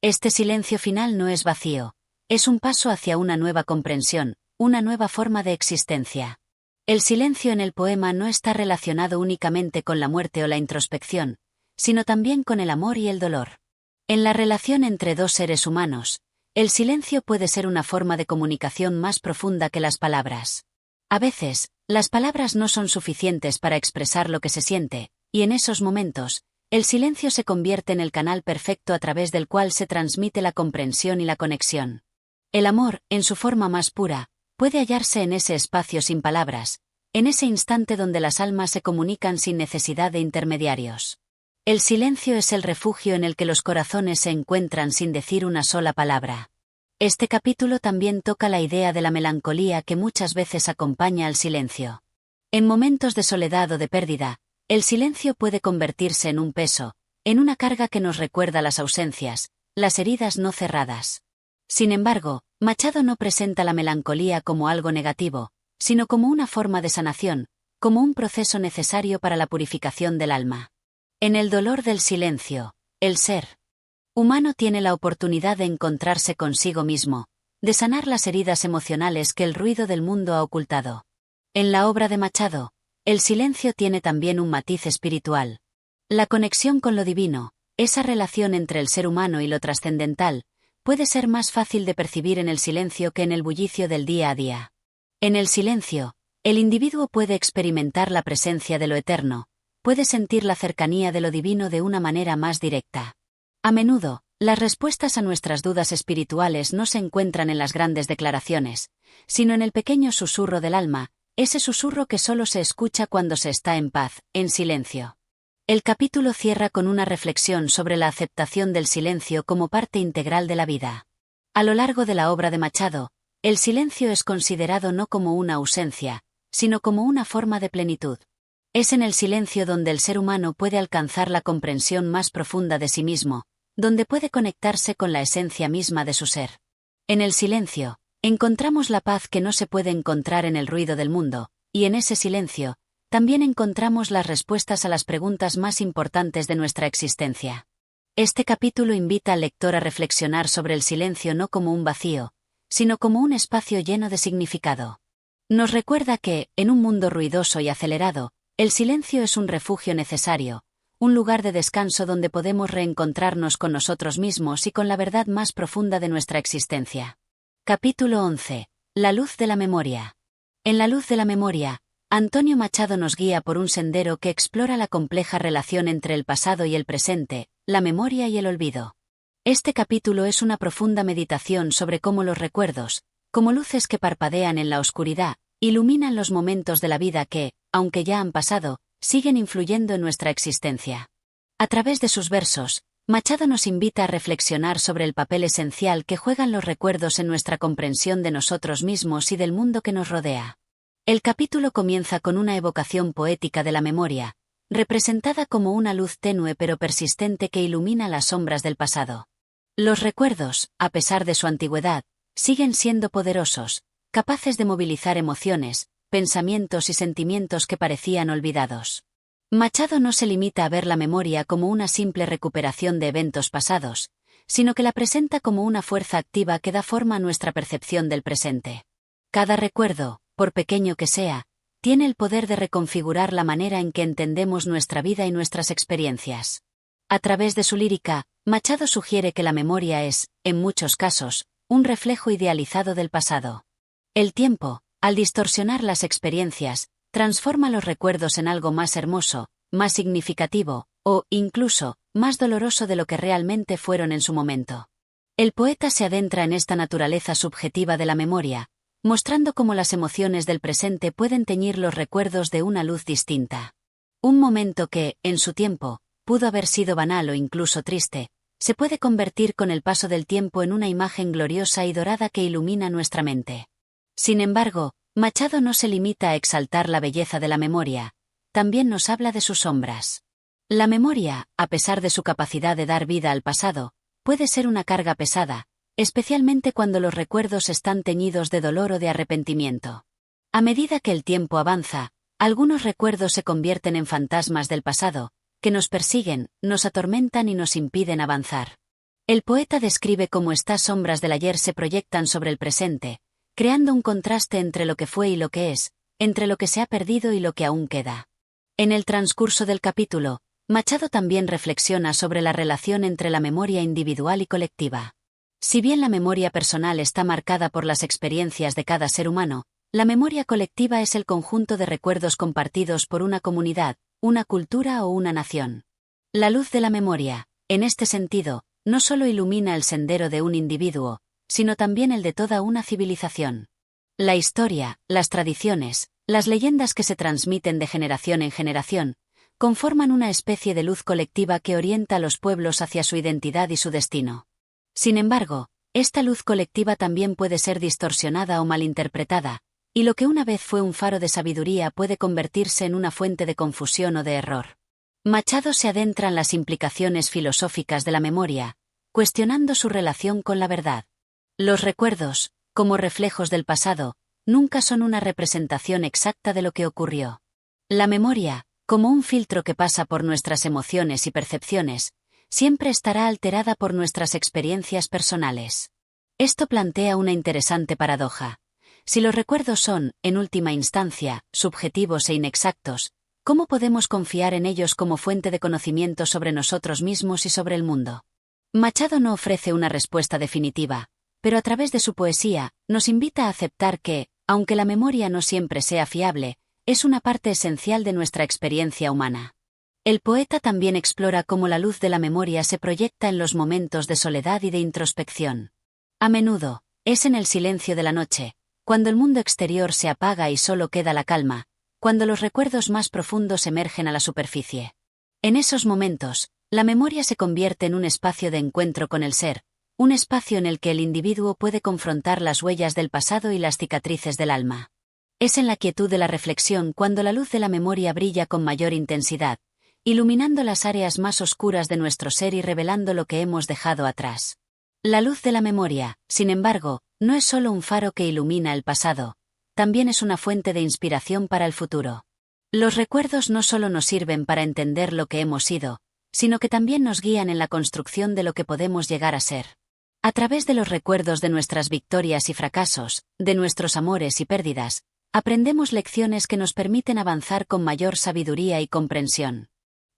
Este silencio final no es vacío, es un paso hacia una nueva comprensión, una nueva forma de existencia. El silencio en el poema no está relacionado únicamente con la muerte o la introspección, sino también con el amor y el dolor. En la relación entre dos seres humanos, el silencio puede ser una forma de comunicación más profunda que las palabras. A veces, las palabras no son suficientes para expresar lo que se siente, y en esos momentos, el silencio se convierte en el canal perfecto a través del cual se transmite la comprensión y la conexión. El amor, en su forma más pura, puede hallarse en ese espacio sin palabras, en ese instante donde las almas se comunican sin necesidad de intermediarios. El silencio es el refugio en el que los corazones se encuentran sin decir una sola palabra. Este capítulo también toca la idea de la melancolía que muchas veces acompaña al silencio. En momentos de soledad o de pérdida, el silencio puede convertirse en un peso, en una carga que nos recuerda las ausencias, las heridas no cerradas. Sin embargo, Machado no presenta la melancolía como algo negativo, sino como una forma de sanación, como un proceso necesario para la purificación del alma. En el dolor del silencio, el ser humano tiene la oportunidad de encontrarse consigo mismo, de sanar las heridas emocionales que el ruido del mundo ha ocultado. En la obra de Machado, el silencio tiene también un matiz espiritual. La conexión con lo divino, esa relación entre el ser humano y lo trascendental, puede ser más fácil de percibir en el silencio que en el bullicio del día a día. En el silencio, el individuo puede experimentar la presencia de lo eterno, puede sentir la cercanía de lo divino de una manera más directa. A menudo, las respuestas a nuestras dudas espirituales no se encuentran en las grandes declaraciones, sino en el pequeño susurro del alma, ese susurro que solo se escucha cuando se está en paz, en silencio. El capítulo cierra con una reflexión sobre la aceptación del silencio como parte integral de la vida. A lo largo de la obra de Machado, el silencio es considerado no como una ausencia, sino como una forma de plenitud. Es en el silencio donde el ser humano puede alcanzar la comprensión más profunda de sí mismo, donde puede conectarse con la esencia misma de su ser. En el silencio, encontramos la paz que no se puede encontrar en el ruido del mundo, y en ese silencio, también encontramos las respuestas a las preguntas más importantes de nuestra existencia. Este capítulo invita al lector a reflexionar sobre el silencio no como un vacío, sino como un espacio lleno de significado. Nos recuerda que, en un mundo ruidoso y acelerado, el silencio es un refugio necesario, un lugar de descanso donde podemos reencontrarnos con nosotros mismos y con la verdad más profunda de nuestra existencia. Capítulo 11. La luz de la memoria. En la luz de la memoria, Antonio Machado nos guía por un sendero que explora la compleja relación entre el pasado y el presente, la memoria y el olvido. Este capítulo es una profunda meditación sobre cómo los recuerdos, como luces que parpadean en la oscuridad, iluminan los momentos de la vida que, aunque ya han pasado, siguen influyendo en nuestra existencia. A través de sus versos, Machado nos invita a reflexionar sobre el papel esencial que juegan los recuerdos en nuestra comprensión de nosotros mismos y del mundo que nos rodea. El capítulo comienza con una evocación poética de la memoria, representada como una luz tenue pero persistente que ilumina las sombras del pasado. Los recuerdos, a pesar de su antigüedad, siguen siendo poderosos, capaces de movilizar emociones, pensamientos y sentimientos que parecían olvidados. Machado no se limita a ver la memoria como una simple recuperación de eventos pasados, sino que la presenta como una fuerza activa que da forma a nuestra percepción del presente. Cada recuerdo, por pequeño que sea, tiene el poder de reconfigurar la manera en que entendemos nuestra vida y nuestras experiencias. A través de su lírica, Machado sugiere que la memoria es, en muchos casos, un reflejo idealizado del pasado. El tiempo, al distorsionar las experiencias, transforma los recuerdos en algo más hermoso, más significativo, o, incluso, más doloroso de lo que realmente fueron en su momento. El poeta se adentra en esta naturaleza subjetiva de la memoria, mostrando cómo las emociones del presente pueden teñir los recuerdos de una luz distinta. Un momento que, en su tiempo, pudo haber sido banal o incluso triste, se puede convertir con el paso del tiempo en una imagen gloriosa y dorada que ilumina nuestra mente. Sin embargo, Machado no se limita a exaltar la belleza de la memoria, también nos habla de sus sombras. La memoria, a pesar de su capacidad de dar vida al pasado, puede ser una carga pesada, especialmente cuando los recuerdos están teñidos de dolor o de arrepentimiento. A medida que el tiempo avanza, algunos recuerdos se convierten en fantasmas del pasado, que nos persiguen, nos atormentan y nos impiden avanzar. El poeta describe cómo estas sombras del ayer se proyectan sobre el presente, creando un contraste entre lo que fue y lo que es, entre lo que se ha perdido y lo que aún queda. En el transcurso del capítulo, Machado también reflexiona sobre la relación entre la memoria individual y colectiva. Si bien la memoria personal está marcada por las experiencias de cada ser humano, la memoria colectiva es el conjunto de recuerdos compartidos por una comunidad, una cultura o una nación. La luz de la memoria, en este sentido, no solo ilumina el sendero de un individuo, sino también el de toda una civilización. La historia, las tradiciones, las leyendas que se transmiten de generación en generación, conforman una especie de luz colectiva que orienta a los pueblos hacia su identidad y su destino. Sin embargo, esta luz colectiva también puede ser distorsionada o malinterpretada, y lo que una vez fue un faro de sabiduría puede convertirse en una fuente de confusión o de error. Machado se adentra en las implicaciones filosóficas de la memoria, cuestionando su relación con la verdad. Los recuerdos, como reflejos del pasado, nunca son una representación exacta de lo que ocurrió. La memoria, como un filtro que pasa por nuestras emociones y percepciones, siempre estará alterada por nuestras experiencias personales. Esto plantea una interesante paradoja. Si los recuerdos son, en última instancia, subjetivos e inexactos, ¿cómo podemos confiar en ellos como fuente de conocimiento sobre nosotros mismos y sobre el mundo? Machado no ofrece una respuesta definitiva, pero a través de su poesía, nos invita a aceptar que, aunque la memoria no siempre sea fiable, es una parte esencial de nuestra experiencia humana. El poeta también explora cómo la luz de la memoria se proyecta en los momentos de soledad y de introspección. A menudo, es en el silencio de la noche, cuando el mundo exterior se apaga y solo queda la calma, cuando los recuerdos más profundos emergen a la superficie. En esos momentos, la memoria se convierte en un espacio de encuentro con el ser, un espacio en el que el individuo puede confrontar las huellas del pasado y las cicatrices del alma. Es en la quietud de la reflexión cuando la luz de la memoria brilla con mayor intensidad, iluminando las áreas más oscuras de nuestro ser y revelando lo que hemos dejado atrás. La luz de la memoria, sin embargo, no es solo un faro que ilumina el pasado, también es una fuente de inspiración para el futuro. Los recuerdos no solo nos sirven para entender lo que hemos sido, sino que también nos guían en la construcción de lo que podemos llegar a ser. A través de los recuerdos de nuestras victorias y fracasos, de nuestros amores y pérdidas, aprendemos lecciones que nos permiten avanzar con mayor sabiduría y comprensión.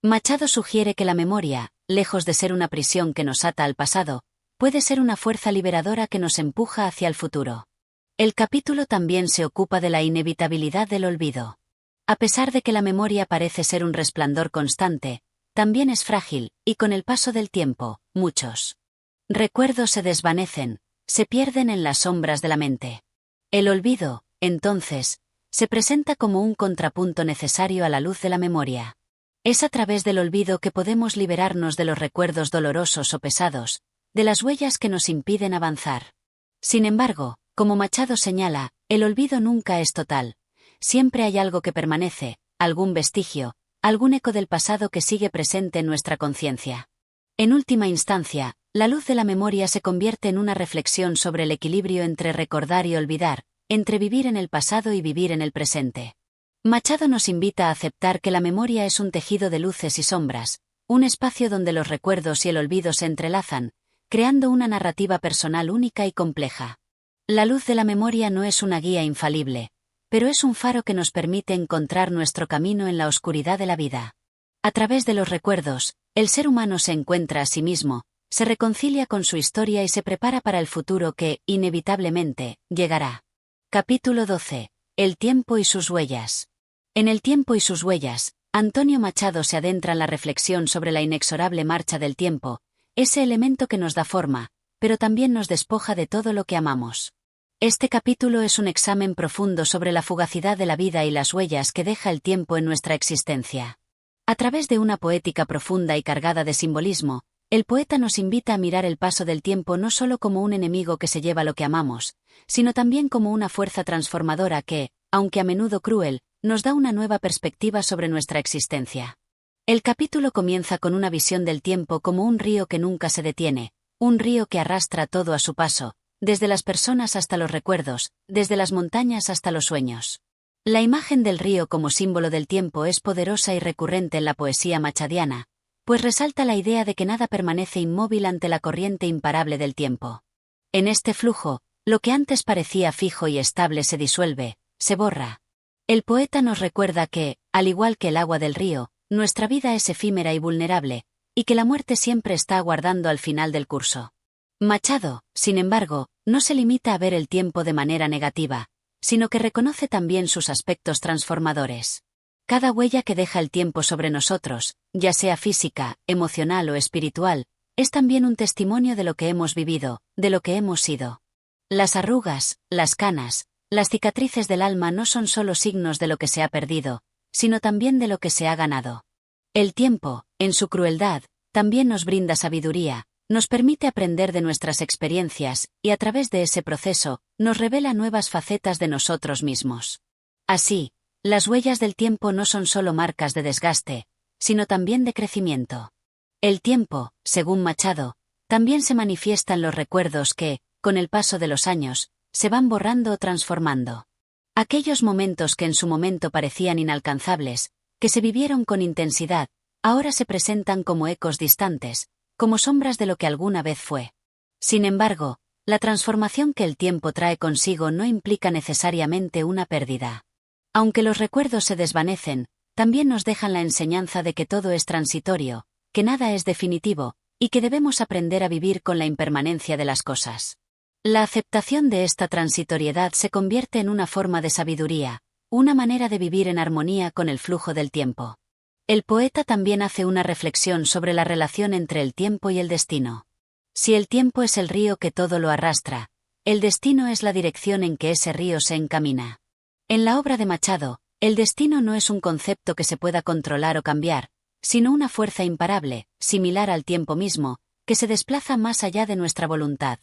Machado sugiere que la memoria, lejos de ser una prisión que nos ata al pasado, puede ser una fuerza liberadora que nos empuja hacia el futuro. El capítulo también se ocupa de la inevitabilidad del olvido. A pesar de que la memoria parece ser un resplandor constante, también es frágil, y con el paso del tiempo, muchos recuerdos se desvanecen, se pierden en las sombras de la mente. El olvido, entonces, se presenta como un contrapunto necesario a la luz de la memoria. Es a través del olvido que podemos liberarnos de los recuerdos dolorosos o pesados, de las huellas que nos impiden avanzar. Sin embargo, como Machado señala, el olvido nunca es total, Siempre hay algo que permanece, algún vestigio, algún eco del pasado que sigue presente en nuestra conciencia. En última instancia, la luz de la memoria se convierte en una reflexión sobre el equilibrio entre recordar y olvidar, entre vivir en el pasado y vivir en el presente. Machado nos invita a aceptar que la memoria es un tejido de luces y sombras, un espacio donde los recuerdos y el olvido se entrelazan, creando una narrativa personal única y compleja. La luz de la memoria no es una guía infalible, pero es un faro que nos permite encontrar nuestro camino en la oscuridad de la vida. A través de los recuerdos, el ser humano se encuentra a sí mismo, se reconcilia con su historia y se prepara para el futuro que, inevitablemente, llegará. Capítulo 12. El tiempo y sus huellas. En El tiempo y sus huellas, Antonio Machado se adentra en la reflexión sobre la inexorable marcha del tiempo, ese elemento que nos da forma, pero también nos despoja de todo lo que amamos. Este capítulo es un examen profundo sobre la fugacidad de la vida y las huellas que deja el tiempo en nuestra existencia. A través de una poética profunda y cargada de simbolismo, el poeta nos invita a mirar el paso del tiempo no solo como un enemigo que se lleva lo que amamos, sino también como una fuerza transformadora que, aunque a menudo cruel, nos da una nueva perspectiva sobre nuestra existencia. El capítulo comienza con una visión del tiempo como un río que nunca se detiene, un río que arrastra todo a su paso, desde las personas hasta los recuerdos, desde las montañas hasta los sueños. La imagen del río como símbolo del tiempo es poderosa y recurrente en la poesía machadiana, pues resalta la idea de que nada permanece inmóvil ante la corriente imparable del tiempo. En este flujo, lo que antes parecía fijo y estable se disuelve, se borra. El poeta nos recuerda que, al igual que el agua del río, nuestra vida es efímera y vulnerable, y que la muerte siempre está aguardando al final del curso. Machado, sin embargo, no se limita a ver el tiempo de manera negativa, sino que reconoce también sus aspectos transformadores. Cada huella que deja el tiempo sobre nosotros, ya sea física, emocional o espiritual, es también un testimonio de lo que hemos vivido, de lo que hemos sido. Las arrugas, las canas, las cicatrices del alma no son solo signos de lo que se ha perdido, sino también de lo que se ha ganado. El tiempo, en su crueldad, también nos brinda sabiduría, nos permite aprender de nuestras experiencias, y a través de ese proceso, nos revela nuevas facetas de nosotros mismos. Así, las huellas del tiempo no son solo marcas de desgaste, sino también de crecimiento. El tiempo, según Machado, también se manifiesta en los recuerdos que, con el paso de los años, se van borrando o transformando. Aquellos momentos que en su momento parecían inalcanzables, que se vivieron con intensidad, ahora se presentan como ecos distantes, como sombras de lo que alguna vez fue. Sin embargo, la transformación que el tiempo trae consigo no implica necesariamente una pérdida. Aunque los recuerdos se desvanecen, también nos dejan la enseñanza de que todo es transitorio, que nada es definitivo, y que debemos aprender a vivir con la impermanencia de las cosas. La aceptación de esta transitoriedad se convierte en una forma de sabiduría, una manera de vivir en armonía con el flujo del tiempo. El poeta también hace una reflexión sobre la relación entre el tiempo y el destino. Si el tiempo es el río que todo lo arrastra, el destino es la dirección en que ese río se encamina. En la obra de Machado, el destino no es un concepto que se pueda controlar o cambiar, sino una fuerza imparable, similar al tiempo mismo, que se desplaza más allá de nuestra voluntad.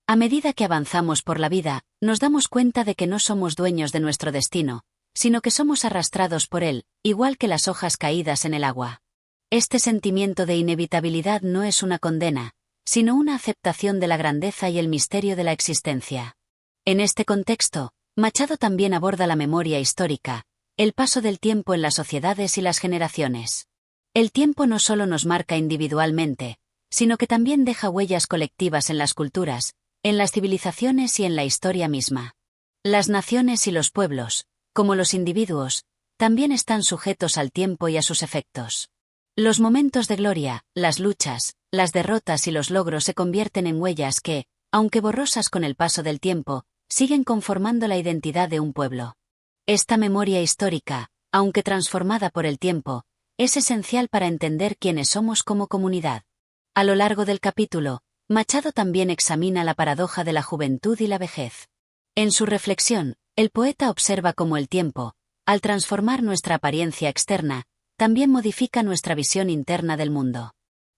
A medida que avanzamos por la vida, nos damos cuenta de que no somos dueños de nuestro destino, sino que somos arrastrados por él, igual que las hojas caídas en el agua. Este sentimiento de inevitabilidad no es una condena, sino una aceptación de la grandeza y el misterio de la existencia. En este contexto, Machado también aborda la memoria histórica, el paso del tiempo en las sociedades y las generaciones. El tiempo no solo nos marca individualmente, sino que también deja huellas colectivas en las culturas, en las civilizaciones y en la historia misma. Las naciones y los pueblos, como los individuos, también están sujetos al tiempo y a sus efectos. Los momentos de gloria, las luchas, las derrotas y los logros se convierten en huellas que, aunque borrosas con el paso del tiempo, siguen conformando la identidad de un pueblo. Esta memoria histórica, aunque transformada por el tiempo, es esencial para entender quiénes somos como comunidad. A lo largo del capítulo, Machado también examina la paradoja de la juventud y la vejez. En su reflexión, el poeta observa cómo el tiempo, al transformar nuestra apariencia externa, también modifica nuestra visión interna del mundo.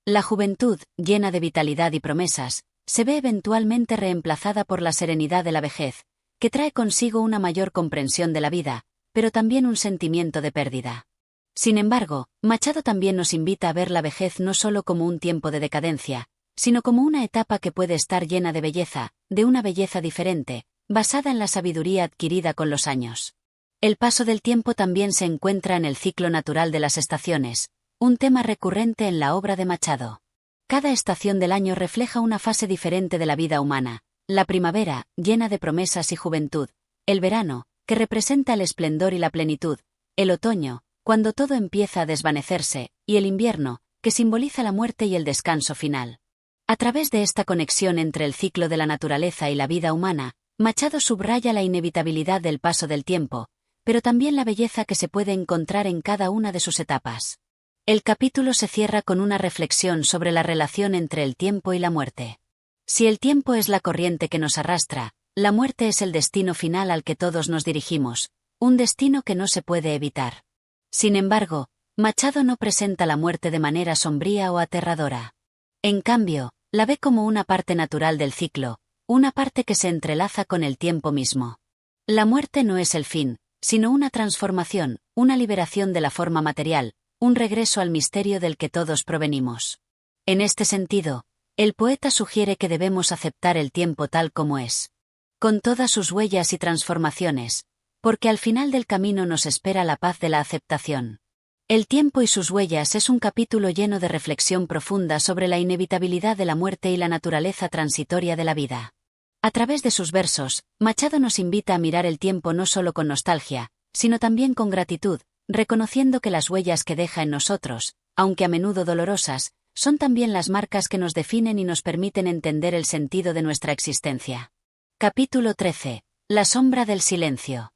La juventud, llena de vitalidad y promesas, se ve eventualmente reemplazada por la serenidad de la vejez, que trae consigo una mayor comprensión de la vida, pero también un sentimiento de pérdida. Sin embargo, Machado también nos invita a ver la vejez no solo como un tiempo de decadencia, sino como una etapa que puede estar llena de belleza, de una belleza diferente, basada en la sabiduría adquirida con los años. El paso del tiempo también se encuentra en el ciclo natural de las estaciones, un tema recurrente en la obra de Machado. Cada estación del año refleja una fase diferente de la vida humana: la primavera, llena de promesas y juventud; el verano, que representa el esplendor y la plenitud; el otoño, cuando todo empieza a desvanecerse; y el invierno, que simboliza la muerte y el descanso final. A través de esta conexión entre el ciclo de la naturaleza y la vida humana, Machado subraya la inevitabilidad del paso del tiempo, pero también la belleza que se puede encontrar en cada una de sus etapas. El capítulo se cierra con una reflexión sobre la relación entre el tiempo y la muerte. Si el tiempo es la corriente que nos arrastra, la muerte es el destino final al que todos nos dirigimos, un destino que no se puede evitar. Sin embargo, Machado no presenta la muerte de manera sombría o aterradora. En cambio, la ve como una parte natural del ciclo, una parte que se entrelaza con el tiempo mismo. La muerte no es el fin, sino una transformación, una liberación de la forma material, un regreso al misterio del que todos provenimos. En este sentido, el poeta sugiere que debemos aceptar el tiempo tal como es, con todas sus huellas y transformaciones, porque al final del camino nos espera la paz de la aceptación. El tiempo y sus huellas es un capítulo lleno de reflexión profunda sobre la inevitabilidad de la muerte y la naturaleza transitoria de la vida. A través de sus versos, Machado nos invita a mirar el tiempo no solo con nostalgia, sino también con gratitud, reconociendo que las huellas que deja en nosotros, aunque a menudo dolorosas, son también las marcas que nos definen y nos permiten entender el sentido de nuestra existencia. Capítulo 13. La sombra del silencio.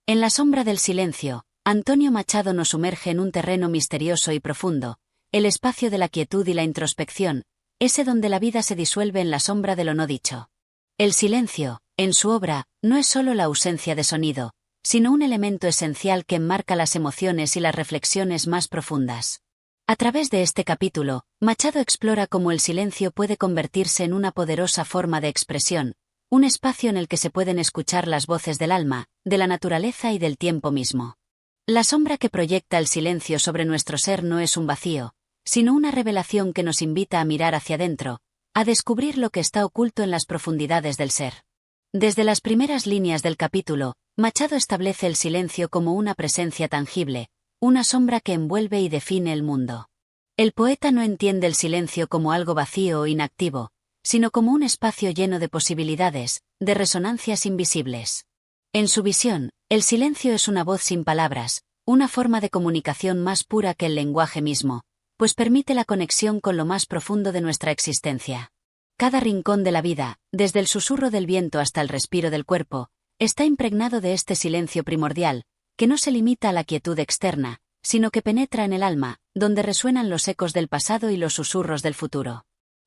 En la sombra del silencio, Antonio Machado nos sumerge en un terreno misterioso y profundo, el espacio de la quietud y la introspección, ese donde la vida se disuelve en la sombra de lo no dicho. El silencio, en su obra, no es solo la ausencia de sonido, sino un elemento esencial que enmarca las emociones y las reflexiones más profundas. A través de este capítulo, Machado explora cómo el silencio puede convertirse en una poderosa forma de expresión, un espacio en el que se pueden escuchar las voces del alma, de la naturaleza y del tiempo mismo. La sombra que proyecta el silencio sobre nuestro ser no es un vacío, sino una revelación que nos invita a mirar hacia adentro, a descubrir lo que está oculto en las profundidades del ser. Desde las primeras líneas del capítulo, Machado establece el silencio como una presencia tangible, una sombra que envuelve y define el mundo. El poeta no entiende el silencio como algo vacío o inactivo, sino como un espacio lleno de posibilidades, de resonancias invisibles. En su visión, el silencio es una voz sin palabras, una forma de comunicación más pura que el lenguaje mismo, pues permite la conexión con lo más profundo de nuestra existencia. Cada rincón de la vida, desde el susurro del viento hasta el respiro del cuerpo, está impregnado de este silencio primordial, que no se limita a la quietud externa, sino que penetra en el alma, donde resuenan los ecos del pasado y los susurros del futuro.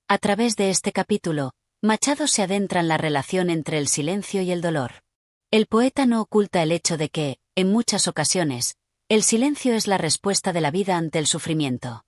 A través de este capítulo, Machado se adentra en la relación entre el silencio y el dolor. El poeta no oculta el hecho de que, en muchas ocasiones, el silencio es la respuesta de la vida ante el sufrimiento.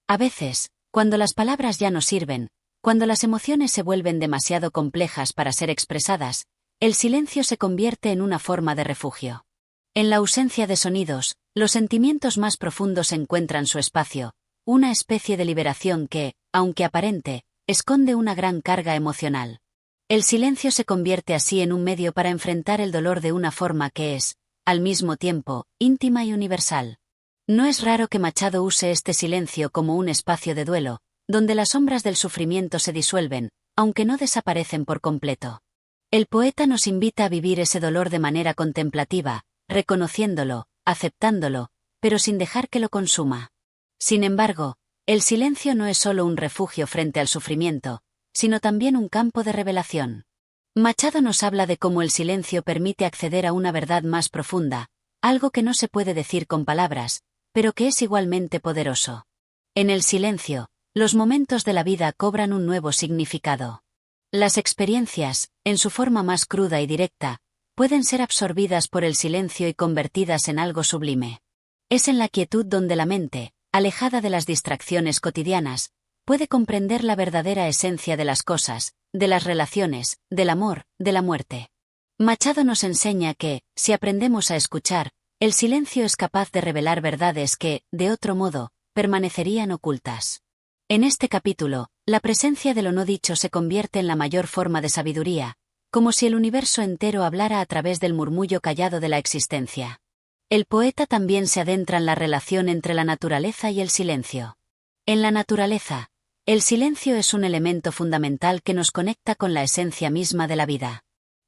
A veces, cuando las palabras ya no sirven, cuando las emociones se vuelven demasiado complejas para ser expresadas, el silencio se convierte en una forma de refugio. En la ausencia de sonidos, los sentimientos más profundos encuentran su espacio, una especie de liberación que, aunque aparente, esconde una gran carga emocional. El silencio se convierte así en un medio para enfrentar el dolor de una forma que es, al mismo tiempo, íntima y universal. No es raro que Machado use este silencio como un espacio de duelo, donde las sombras del sufrimiento se disuelven, aunque no desaparecen por completo. El poeta nos invita a vivir ese dolor de manera contemplativa, reconociéndolo, aceptándolo, pero sin dejar que lo consuma. Sin embargo, el silencio no es solo un refugio frente al sufrimiento, sino también un campo de revelación. Machado nos habla de cómo el silencio permite acceder a una verdad más profunda, algo que no se puede decir con palabras, pero que es igualmente poderoso. En el silencio, los momentos de la vida cobran un nuevo significado. Las experiencias, en su forma más cruda y directa, pueden ser absorbidas por el silencio y convertidas en algo sublime. Es en la quietud donde la mente, alejada de las distracciones cotidianas, puede comprender la verdadera esencia de las cosas, de las relaciones, del amor, de la muerte. Machado nos enseña que, si aprendemos a escuchar, El silencio es capaz de revelar verdades que, de otro modo, permanecerían ocultas. En este capítulo, la presencia de lo no dicho se convierte en la mayor forma de sabiduría, como si el universo entero hablara a través del murmullo callado de la existencia. El poeta también se adentra en la relación entre la naturaleza y el silencio. En la naturaleza, el silencio es un elemento fundamental que nos conecta con la esencia misma de la vida.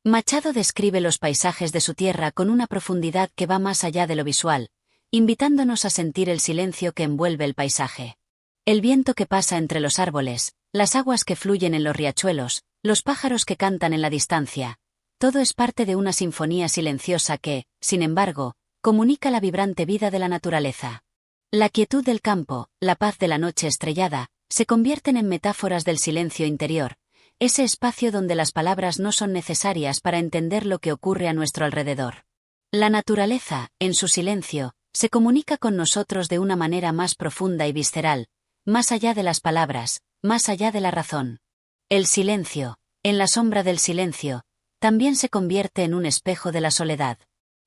Machado describe los paisajes de su tierra con una profundidad que va más allá de lo visual, invitándonos a sentir el silencio que envuelve el paisaje. El viento que pasa entre los árboles, las aguas que fluyen en los riachuelos, los pájaros que cantan en la distancia, todo es parte de una sinfonía silenciosa que, sin embargo, comunica la vibrante vida de la naturaleza. La quietud del campo, la paz de la noche estrellada, se convierten en metáforas del silencio interior, ese espacio donde las palabras no son necesarias para entender lo que ocurre a nuestro alrededor. La naturaleza, en su silencio, se comunica con nosotros de una manera más profunda y visceral, más allá de las palabras, más allá de la razón. El silencio, en la sombra del silencio, también se convierte en un espejo de la soledad.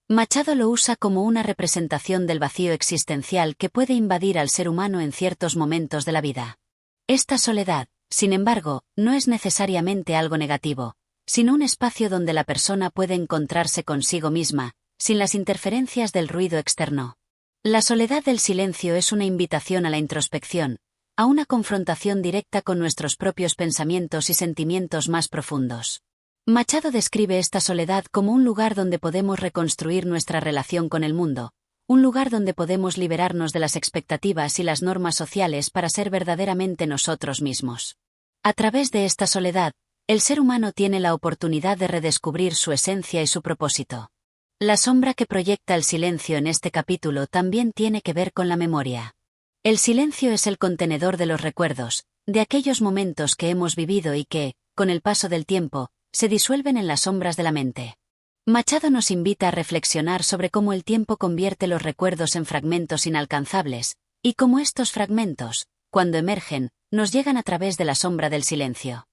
Machado lo usa como una representación del vacío existencial que puede invadir al ser humano en ciertos momentos de la vida. Esta soledad, sin embargo, no es necesariamente algo negativo, sino un espacio donde la persona puede encontrarse consigo misma, sin las interferencias del ruido externo. La soledad del silencio es una invitación a la introspección, a una confrontación directa con nuestros propios pensamientos y sentimientos más profundos. Machado describe esta soledad como un lugar donde podemos reconstruir nuestra relación con el mundo, un lugar donde podemos liberarnos de las expectativas y las normas sociales para ser verdaderamente nosotros mismos. A través de esta soledad, el ser humano tiene la oportunidad de redescubrir su esencia y su propósito. La sombra que proyecta el silencio en este capítulo también tiene que ver con la memoria. El silencio es el contenedor de los recuerdos, de aquellos momentos que hemos vivido y que, con el paso del tiempo, se disuelven en las sombras de la mente. Machado nos invita a reflexionar sobre cómo el tiempo convierte los recuerdos en fragmentos inalcanzables, y cómo estos fragmentos, cuando emergen, nos llegan a través de la sombra del silencio.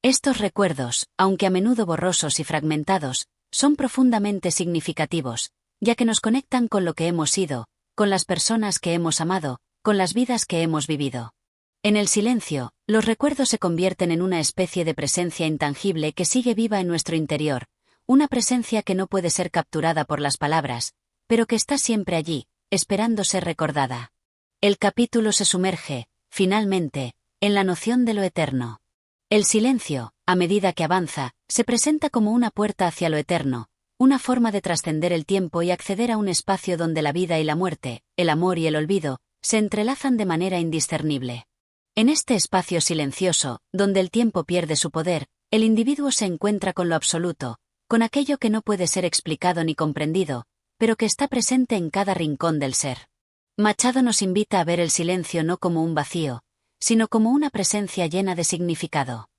Estos recuerdos, aunque a menudo borrosos y fragmentados, son profundamente significativos, ya que nos conectan con lo que hemos sido, con las personas que hemos amado, con las vidas que hemos vivido. En el silencio, los recuerdos se convierten en una especie de presencia intangible que sigue viva en nuestro interior, una presencia que no puede ser capturada por las palabras, pero que está siempre allí, esperando ser recordada. El capítulo se sumerge, finalmente, en la noción de lo eterno. El silencio, a medida que avanza, se presenta como una puerta hacia lo eterno, una forma de trascender el tiempo y acceder a un espacio donde la vida y la muerte, el amor y el olvido, se entrelazan de manera indiscernible. En este espacio silencioso, donde el tiempo pierde su poder, el individuo se encuentra con lo absoluto, con aquello que no puede ser explicado ni comprendido, pero que está presente en cada rincón del ser. Machado nos invita a ver el silencio no como un vacío, sino como una presencia llena de significado.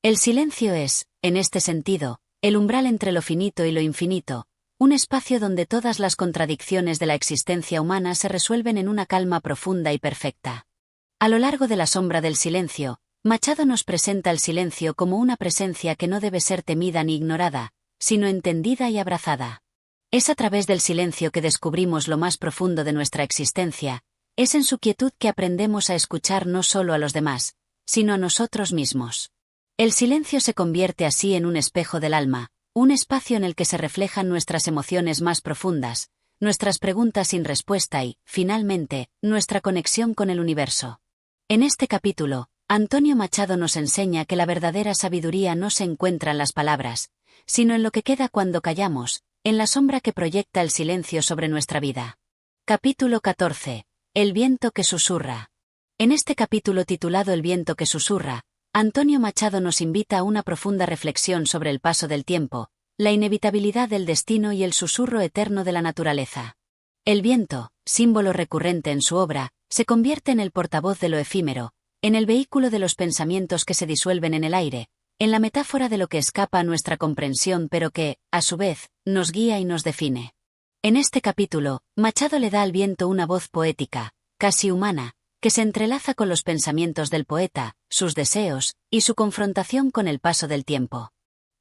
El silencio es, en este sentido, el umbral entre lo finito y lo infinito, un espacio donde todas las contradicciones de la existencia humana se resuelven en una calma profunda y perfecta. A lo largo de la sombra del silencio, Machado nos presenta el silencio como una presencia que no debe ser temida ni ignorada, sino entendida y abrazada. Es a través del silencio que descubrimos lo más profundo de nuestra existencia, es en su quietud que aprendemos a escuchar no solo a los demás, sino a nosotros mismos. El silencio se convierte así en un espejo del alma, un espacio en el que se reflejan nuestras emociones más profundas, nuestras preguntas sin respuesta y, finalmente, nuestra conexión con el universo. En este capítulo, Antonio Machado nos enseña que la verdadera sabiduría no se encuentra en las palabras, sino en lo que queda cuando callamos, en la sombra que proyecta el silencio sobre nuestra vida. Capítulo 14. El viento que susurra. En este capítulo titulado El viento que susurra, Antonio Machado nos invita a una profunda reflexión sobre el paso del tiempo, la inevitabilidad del destino y el susurro eterno de la naturaleza. El viento, símbolo recurrente en su obra, se convierte en el portavoz de lo efímero, en el vehículo de los pensamientos que se disuelven en el aire, en la metáfora de lo que escapa a nuestra comprensión pero que, a su vez, nos guía y nos define. En este capítulo, Machado le da al viento una voz poética, casi humana, que se entrelaza con los pensamientos del poeta, sus deseos, y su confrontación con el paso del tiempo.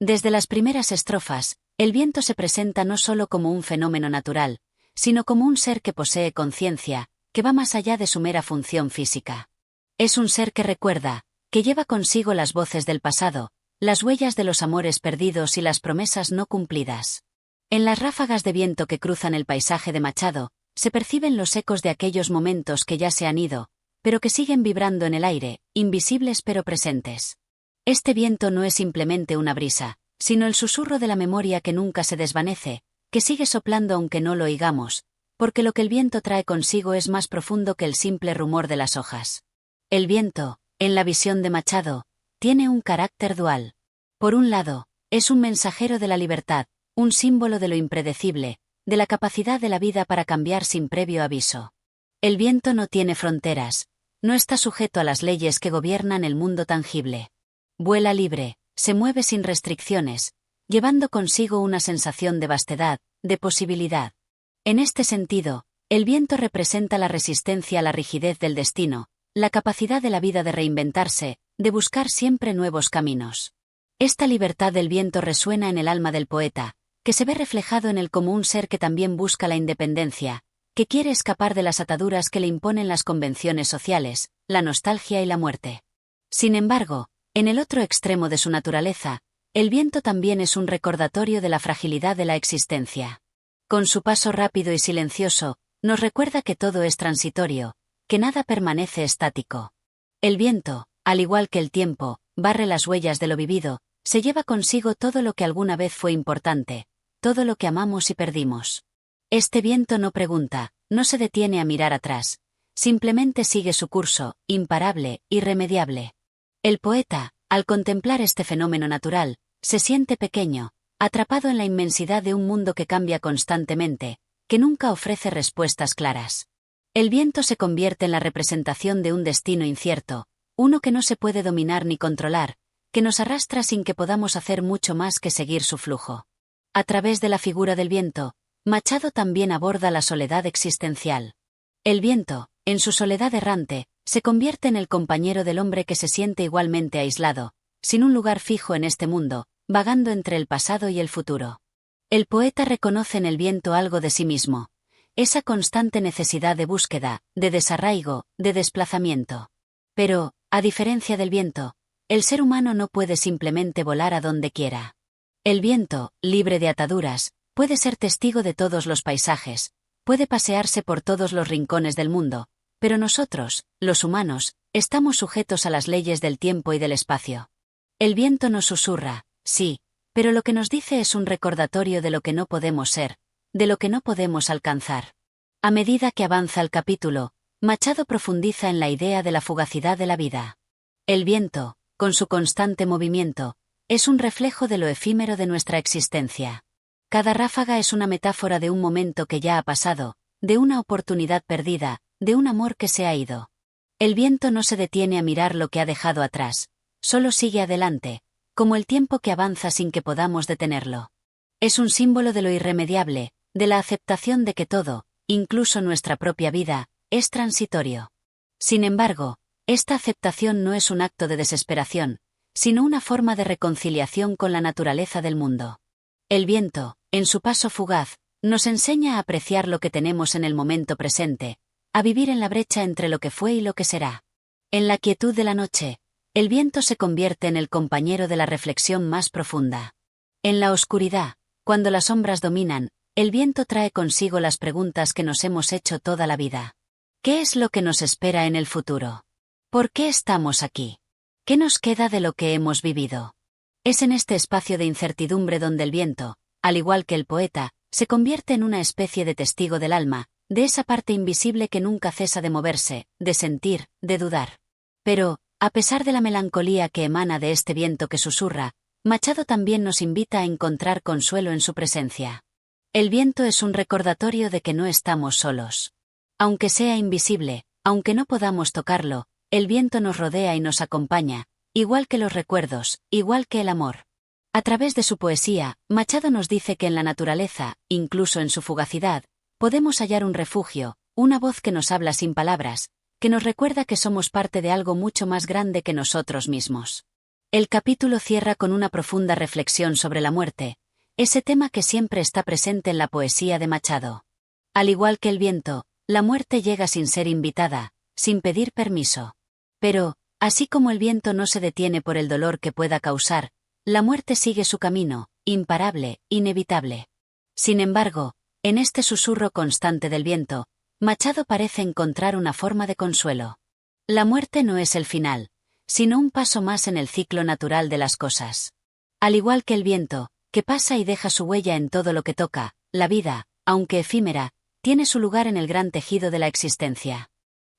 Desde las primeras estrofas, el viento se presenta no solo como un fenómeno natural, sino como un ser que posee conciencia, que va más allá de su mera función física. Es un ser que recuerda, que lleva consigo las voces del pasado, las huellas de los amores perdidos y las promesas no cumplidas. En las ráfagas de viento que cruzan el paisaje de Machado, se perciben los ecos de aquellos momentos que ya se han ido, pero que siguen vibrando en el aire, invisibles pero presentes. Este viento no es simplemente una brisa, sino el susurro de la memoria que nunca se desvanece, que sigue soplando aunque no lo oigamos, porque lo que el viento trae consigo es más profundo que el simple rumor de las hojas. El viento, en la visión de Machado, tiene un carácter dual. Por un lado, es un mensajero de la libertad, un símbolo de lo impredecible, de la capacidad de la vida para cambiar sin previo aviso. El viento no tiene fronteras, no está sujeto a las leyes que gobiernan el mundo tangible. Vuela libre, se mueve sin restricciones, llevando consigo una sensación de vastedad, de posibilidad. En este sentido, el viento representa la resistencia a la rigidez del destino, la capacidad de la vida de reinventarse, de buscar siempre nuevos caminos. Esta libertad del viento resuena en el alma del poeta, que se ve reflejado en él como un ser que también busca la independencia, que quiere escapar de las ataduras que le imponen las convenciones sociales, la nostalgia y la muerte. Sin embargo, en el otro extremo de su naturaleza, el viento también es un recordatorio de la fragilidad de la existencia. Con su paso rápido y silencioso, nos recuerda que todo es transitorio, que nada permanece estático. El viento, al igual que el tiempo, barre las huellas de lo vivido, se lleva consigo todo lo que alguna vez fue importante, todo lo que amamos y perdimos. Este viento no pregunta, no se detiene a mirar atrás, simplemente sigue su curso, imparable, irremediable. El poeta, al contemplar este fenómeno natural, se siente pequeño, atrapado en la inmensidad de un mundo que cambia constantemente, que nunca ofrece respuestas claras. El viento se convierte en la representación de un destino incierto, uno que no se puede dominar ni controlar, que nos arrastra sin que podamos hacer mucho más que seguir su flujo. A través de la figura del viento, Machado también aborda la soledad existencial. El viento, en su soledad errante, se convierte en el compañero del hombre que se siente igualmente aislado, sin un lugar fijo en este mundo, vagando entre el pasado y el futuro. El poeta reconoce en el viento algo de sí mismo, esa constante necesidad de búsqueda, de desarraigo, de desplazamiento. Pero, a diferencia del viento, el ser humano no puede simplemente volar a donde quiera. El viento, libre de ataduras, puede ser testigo de todos los paisajes, puede pasearse por todos los rincones del mundo, pero nosotros, los humanos, estamos sujetos a las leyes del tiempo y del espacio. El viento nos susurra, sí, pero lo que nos dice es un recordatorio de lo que no podemos ser, de lo que no podemos alcanzar. A medida que avanza el capítulo, Machado profundiza en la idea de la fugacidad de la vida. El viento, con su constante movimiento, es un reflejo de lo efímero de nuestra existencia. Cada ráfaga es una metáfora de un momento que ya ha pasado, de una oportunidad perdida, de un amor que se ha ido. El viento no se detiene a mirar lo que ha dejado atrás, solo sigue adelante, como el tiempo que avanza sin que podamos detenerlo. Es un símbolo de lo irremediable, de la aceptación de que todo, incluso nuestra propia vida, es transitorio. Sin embargo, esta aceptación no es un acto de desesperación, sino una forma de reconciliación con la naturaleza del mundo. El viento, en su paso fugaz, nos enseña a apreciar lo que tenemos en el momento presente, a vivir en la brecha entre lo que fue y lo que será. En la quietud de la noche, el viento se convierte en el compañero de la reflexión más profunda. En la oscuridad, cuando las sombras dominan, el viento trae consigo las preguntas que nos hemos hecho toda la vida. ¿Qué es lo que nos espera en el futuro? ¿Por qué estamos aquí? ¿Qué nos queda de lo que hemos vivido? Es en este espacio de incertidumbre donde el viento, al igual que el poeta, se convierte en una especie de testigo del alma, de esa parte invisible que nunca cesa de moverse, de sentir, de dudar. Pero, a pesar de la melancolía que emana de este viento que susurra, Machado también nos invita a encontrar consuelo en su presencia. El viento es un recordatorio de que no estamos solos. Aunque sea invisible, aunque no podamos tocarlo, el viento nos rodea y nos acompaña, igual que los recuerdos, igual que el amor. A través de su poesía, Machado nos dice que en la naturaleza, incluso en su fugacidad, podemos hallar un refugio, una voz que nos habla sin palabras, que nos recuerda que somos parte de algo mucho más grande que nosotros mismos. El capítulo cierra con una profunda reflexión sobre la muerte, ese tema que siempre está presente en la poesía de Machado. Al igual que el viento, la muerte llega sin ser invitada, sin pedir permiso. Pero, así como el viento no se detiene por el dolor que pueda causar, la muerte sigue su camino, imparable, inevitable. Sin embargo, en este susurro constante del viento, Machado parece encontrar una forma de consuelo. La muerte no es el final, sino un paso más en el ciclo natural de las cosas. Al igual que el viento, que pasa y deja su huella en todo lo que toca, la vida, aunque efímera, tiene su lugar en el gran tejido de la existencia.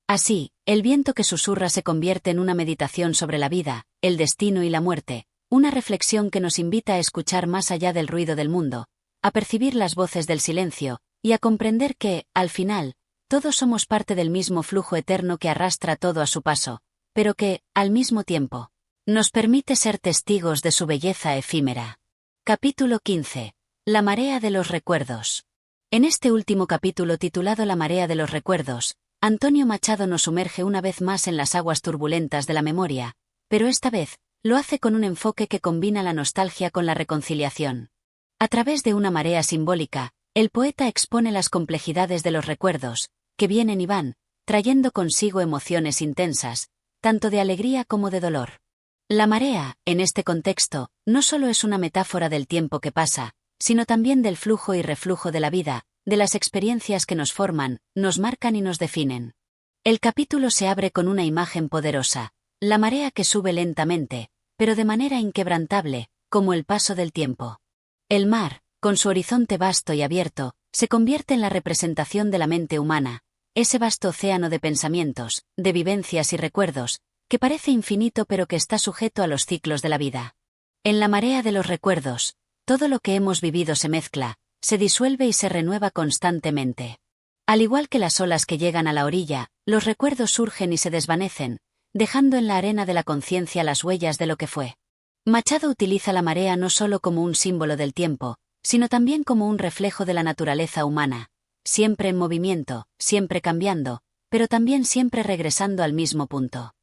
Así, el viento que susurra se convierte en una meditación sobre la vida, el destino y la muerte, una reflexión que nos invita a escuchar más allá del ruido del mundo, a percibir las voces del silencio, y a comprender que, al final, todos somos parte del mismo flujo eterno que arrastra todo a su paso, pero que, al mismo tiempo, nos permite ser testigos de su belleza efímera. Capítulo 15. La marea de los recuerdos. En este último capítulo titulado La marea de los recuerdos, Antonio Machado nos sumerge una vez más en las aguas turbulentas de la memoria, pero esta vez, lo hace con un enfoque que combina la nostalgia con la reconciliación. A través de una marea simbólica, el poeta expone las complejidades de los recuerdos, que vienen y van, trayendo consigo emociones intensas, tanto de alegría como de dolor. La marea, en este contexto, no solo es una metáfora del tiempo que pasa, sino también del flujo y reflujo de la vida, de las experiencias que nos forman, nos marcan y nos definen. El capítulo se abre con una imagen poderosa, la marea que sube lentamente, pero de manera inquebrantable, como el paso del tiempo. El mar, con su horizonte vasto y abierto, se convierte en la representación de la mente humana, ese vasto océano de pensamientos, de vivencias y recuerdos, que parece infinito pero que está sujeto a los ciclos de la vida. En la marea de los recuerdos, todo lo que hemos vivido se mezcla, se disuelve y se renueva constantemente. Al igual que las olas que llegan a la orilla, los recuerdos surgen y se desvanecen, dejando en la arena de la conciencia las huellas de lo que fue. Machado utiliza la marea no solo como un símbolo del tiempo, sino también como un reflejo de la naturaleza humana, siempre en movimiento, siempre cambiando, pero también siempre regresando al mismo punto.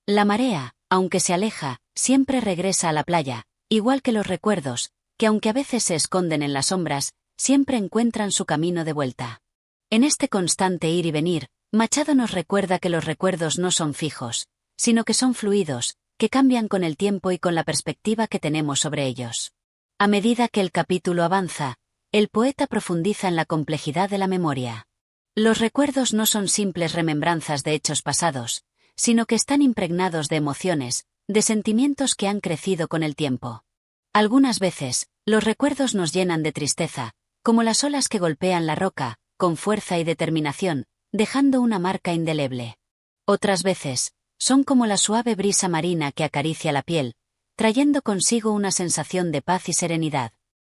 La marea, aunque se aleja, siempre regresa a la playa, igual que los recuerdos, que aunque a veces se esconden en las sombras, siempre encuentran su camino de vuelta. En este constante ir y venir, Machado nos recuerda que los recuerdos no son fijos, sino que son fluidos, que cambian con el tiempo y con la perspectiva que tenemos sobre ellos. A medida que el capítulo avanza, el poeta profundiza en la complejidad de la memoria. Los recuerdos no son simples remembranzas de hechos pasados, sino que están impregnados de emociones, de sentimientos que han crecido con el tiempo. Algunas veces, los recuerdos nos llenan de tristeza, como las olas que golpean la roca, con fuerza y determinación, dejando una marca indeleble. Otras veces, son como la suave brisa marina que acaricia la piel, trayendo consigo una sensación de paz y serenidad.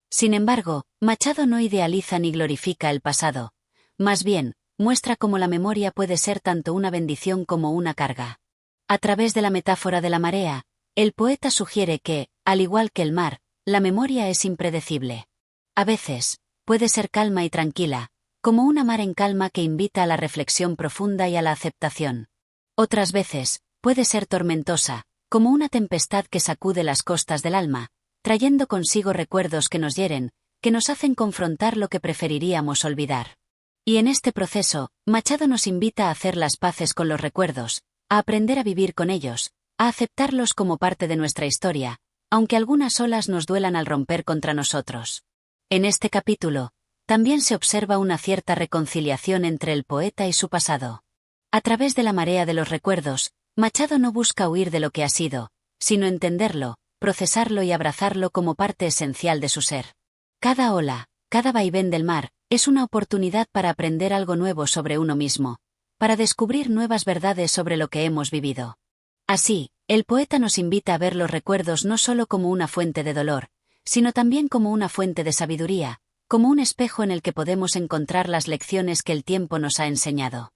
Sin embargo, Machado no idealiza ni glorifica el pasado, más bien, muestra cómo la memoria puede ser tanto una bendición como una carga. A través de la metáfora de la marea, el poeta sugiere que, al igual que el mar, la memoria es impredecible. A veces, puede ser calma y tranquila, como una mar en calma que invita a la reflexión profunda y a la aceptación. Otras veces, puede ser tormentosa, como una tempestad que sacude las costas del alma, trayendo consigo recuerdos que nos hieren, que nos hacen confrontar lo que preferiríamos olvidar. Y en este proceso, Machado nos invita a hacer las paces con los recuerdos, a aprender a vivir con ellos, a aceptarlos como parte de nuestra historia, aunque algunas olas nos duelan al romper contra nosotros. En este capítulo, también se observa una cierta reconciliación entre el poeta y su pasado. A través de la marea de los recuerdos, Machado no busca huir de lo que ha sido, sino entenderlo, procesarlo y abrazarlo como parte esencial de su ser. Cada ola, cada vaivén del mar, es una oportunidad para aprender algo nuevo sobre uno mismo, para descubrir nuevas verdades sobre lo que hemos vivido. Así, el poeta nos invita a ver los recuerdos no solo como una fuente de dolor, sino también como una fuente de sabiduría, como un espejo en el que podemos encontrar las lecciones que el tiempo nos ha enseñado.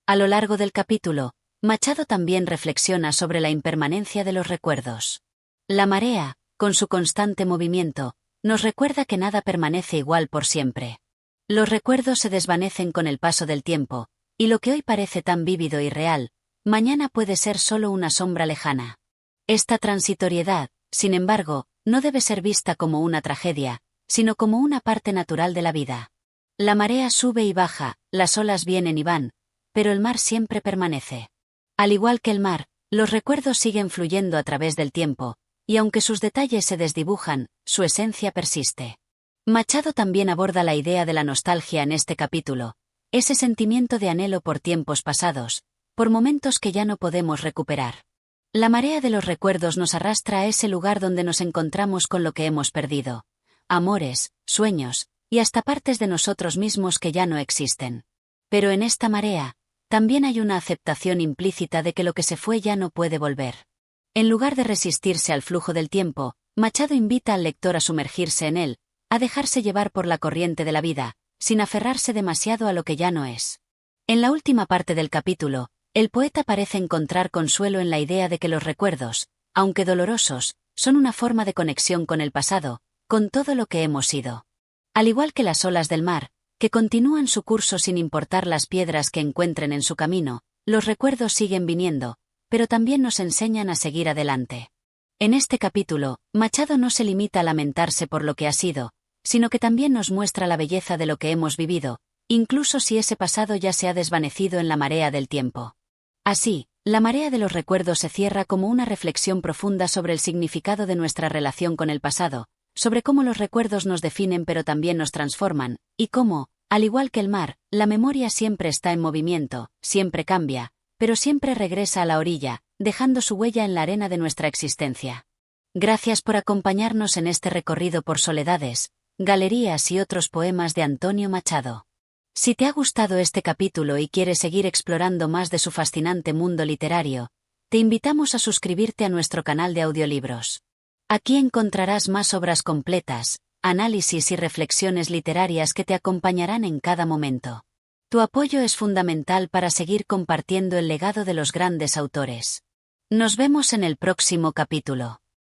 A lo largo del capítulo, Machado también reflexiona sobre la impermanencia de los recuerdos. La marea, con su constante movimiento, nos recuerda que nada permanece igual por siempre. Los recuerdos se desvanecen con el paso del tiempo, y lo que hoy parece tan vívido y real, mañana puede ser solo una sombra lejana. Esta transitoriedad, sin embargo, no debe ser vista como una tragedia, sino como una parte natural de la vida. La marea sube y baja, las olas vienen y van, pero el mar siempre permanece. Al igual que el mar, los recuerdos siguen fluyendo a través del tiempo, y aunque sus detalles se desdibujan, su esencia persiste. Machado también aborda la idea de la nostalgia en este capítulo, ese sentimiento de anhelo por tiempos pasados, por momentos que ya no podemos recuperar. La marea de los recuerdos nos arrastra a ese lugar donde nos encontramos con lo que hemos perdido. Amores, sueños, y hasta partes de nosotros mismos que ya no existen. Pero en esta marea, también hay una aceptación implícita de que lo que se fue ya no puede volver. En lugar de resistirse al flujo del tiempo, Machado invita al lector a sumergirse en él, a dejarse llevar por la corriente de la vida, sin aferrarse demasiado a lo que ya no es. En la última parte del capítulo, el poeta parece encontrar consuelo en la idea de que los recuerdos, aunque dolorosos, son una forma de conexión con el pasado, con todo lo que hemos sido. Al igual que las olas del mar, que continúan su curso sin importar las piedras que encuentren en su camino, los recuerdos siguen viniendo, pero también nos enseñan a seguir adelante. En este capítulo, Machado no se limita a lamentarse por lo que ha sido, sino que también nos muestra la belleza de lo que hemos vivido, incluso si ese pasado ya se ha desvanecido en la marea del tiempo. Así, la marea de los recuerdos se cierra como una reflexión profunda sobre el significado de nuestra relación con el pasado, sobre cómo los recuerdos nos definen pero también nos transforman, y cómo, al igual que el mar, la memoria siempre está en movimiento, siempre cambia, pero siempre regresa a la orilla, dejando su huella en la arena de nuestra existencia. Gracias por acompañarnos en este recorrido por Soledades, Galerías y otros poemas de Antonio Machado. Si te ha gustado este capítulo y quieres seguir explorando más de su fascinante mundo literario, te invitamos a suscribirte a nuestro canal de audiolibros. Aquí encontrarás más obras completas, análisis y reflexiones literarias que te acompañarán en cada momento. Tu apoyo es fundamental para seguir compartiendo el legado de los grandes autores. Nos vemos en el próximo capítulo.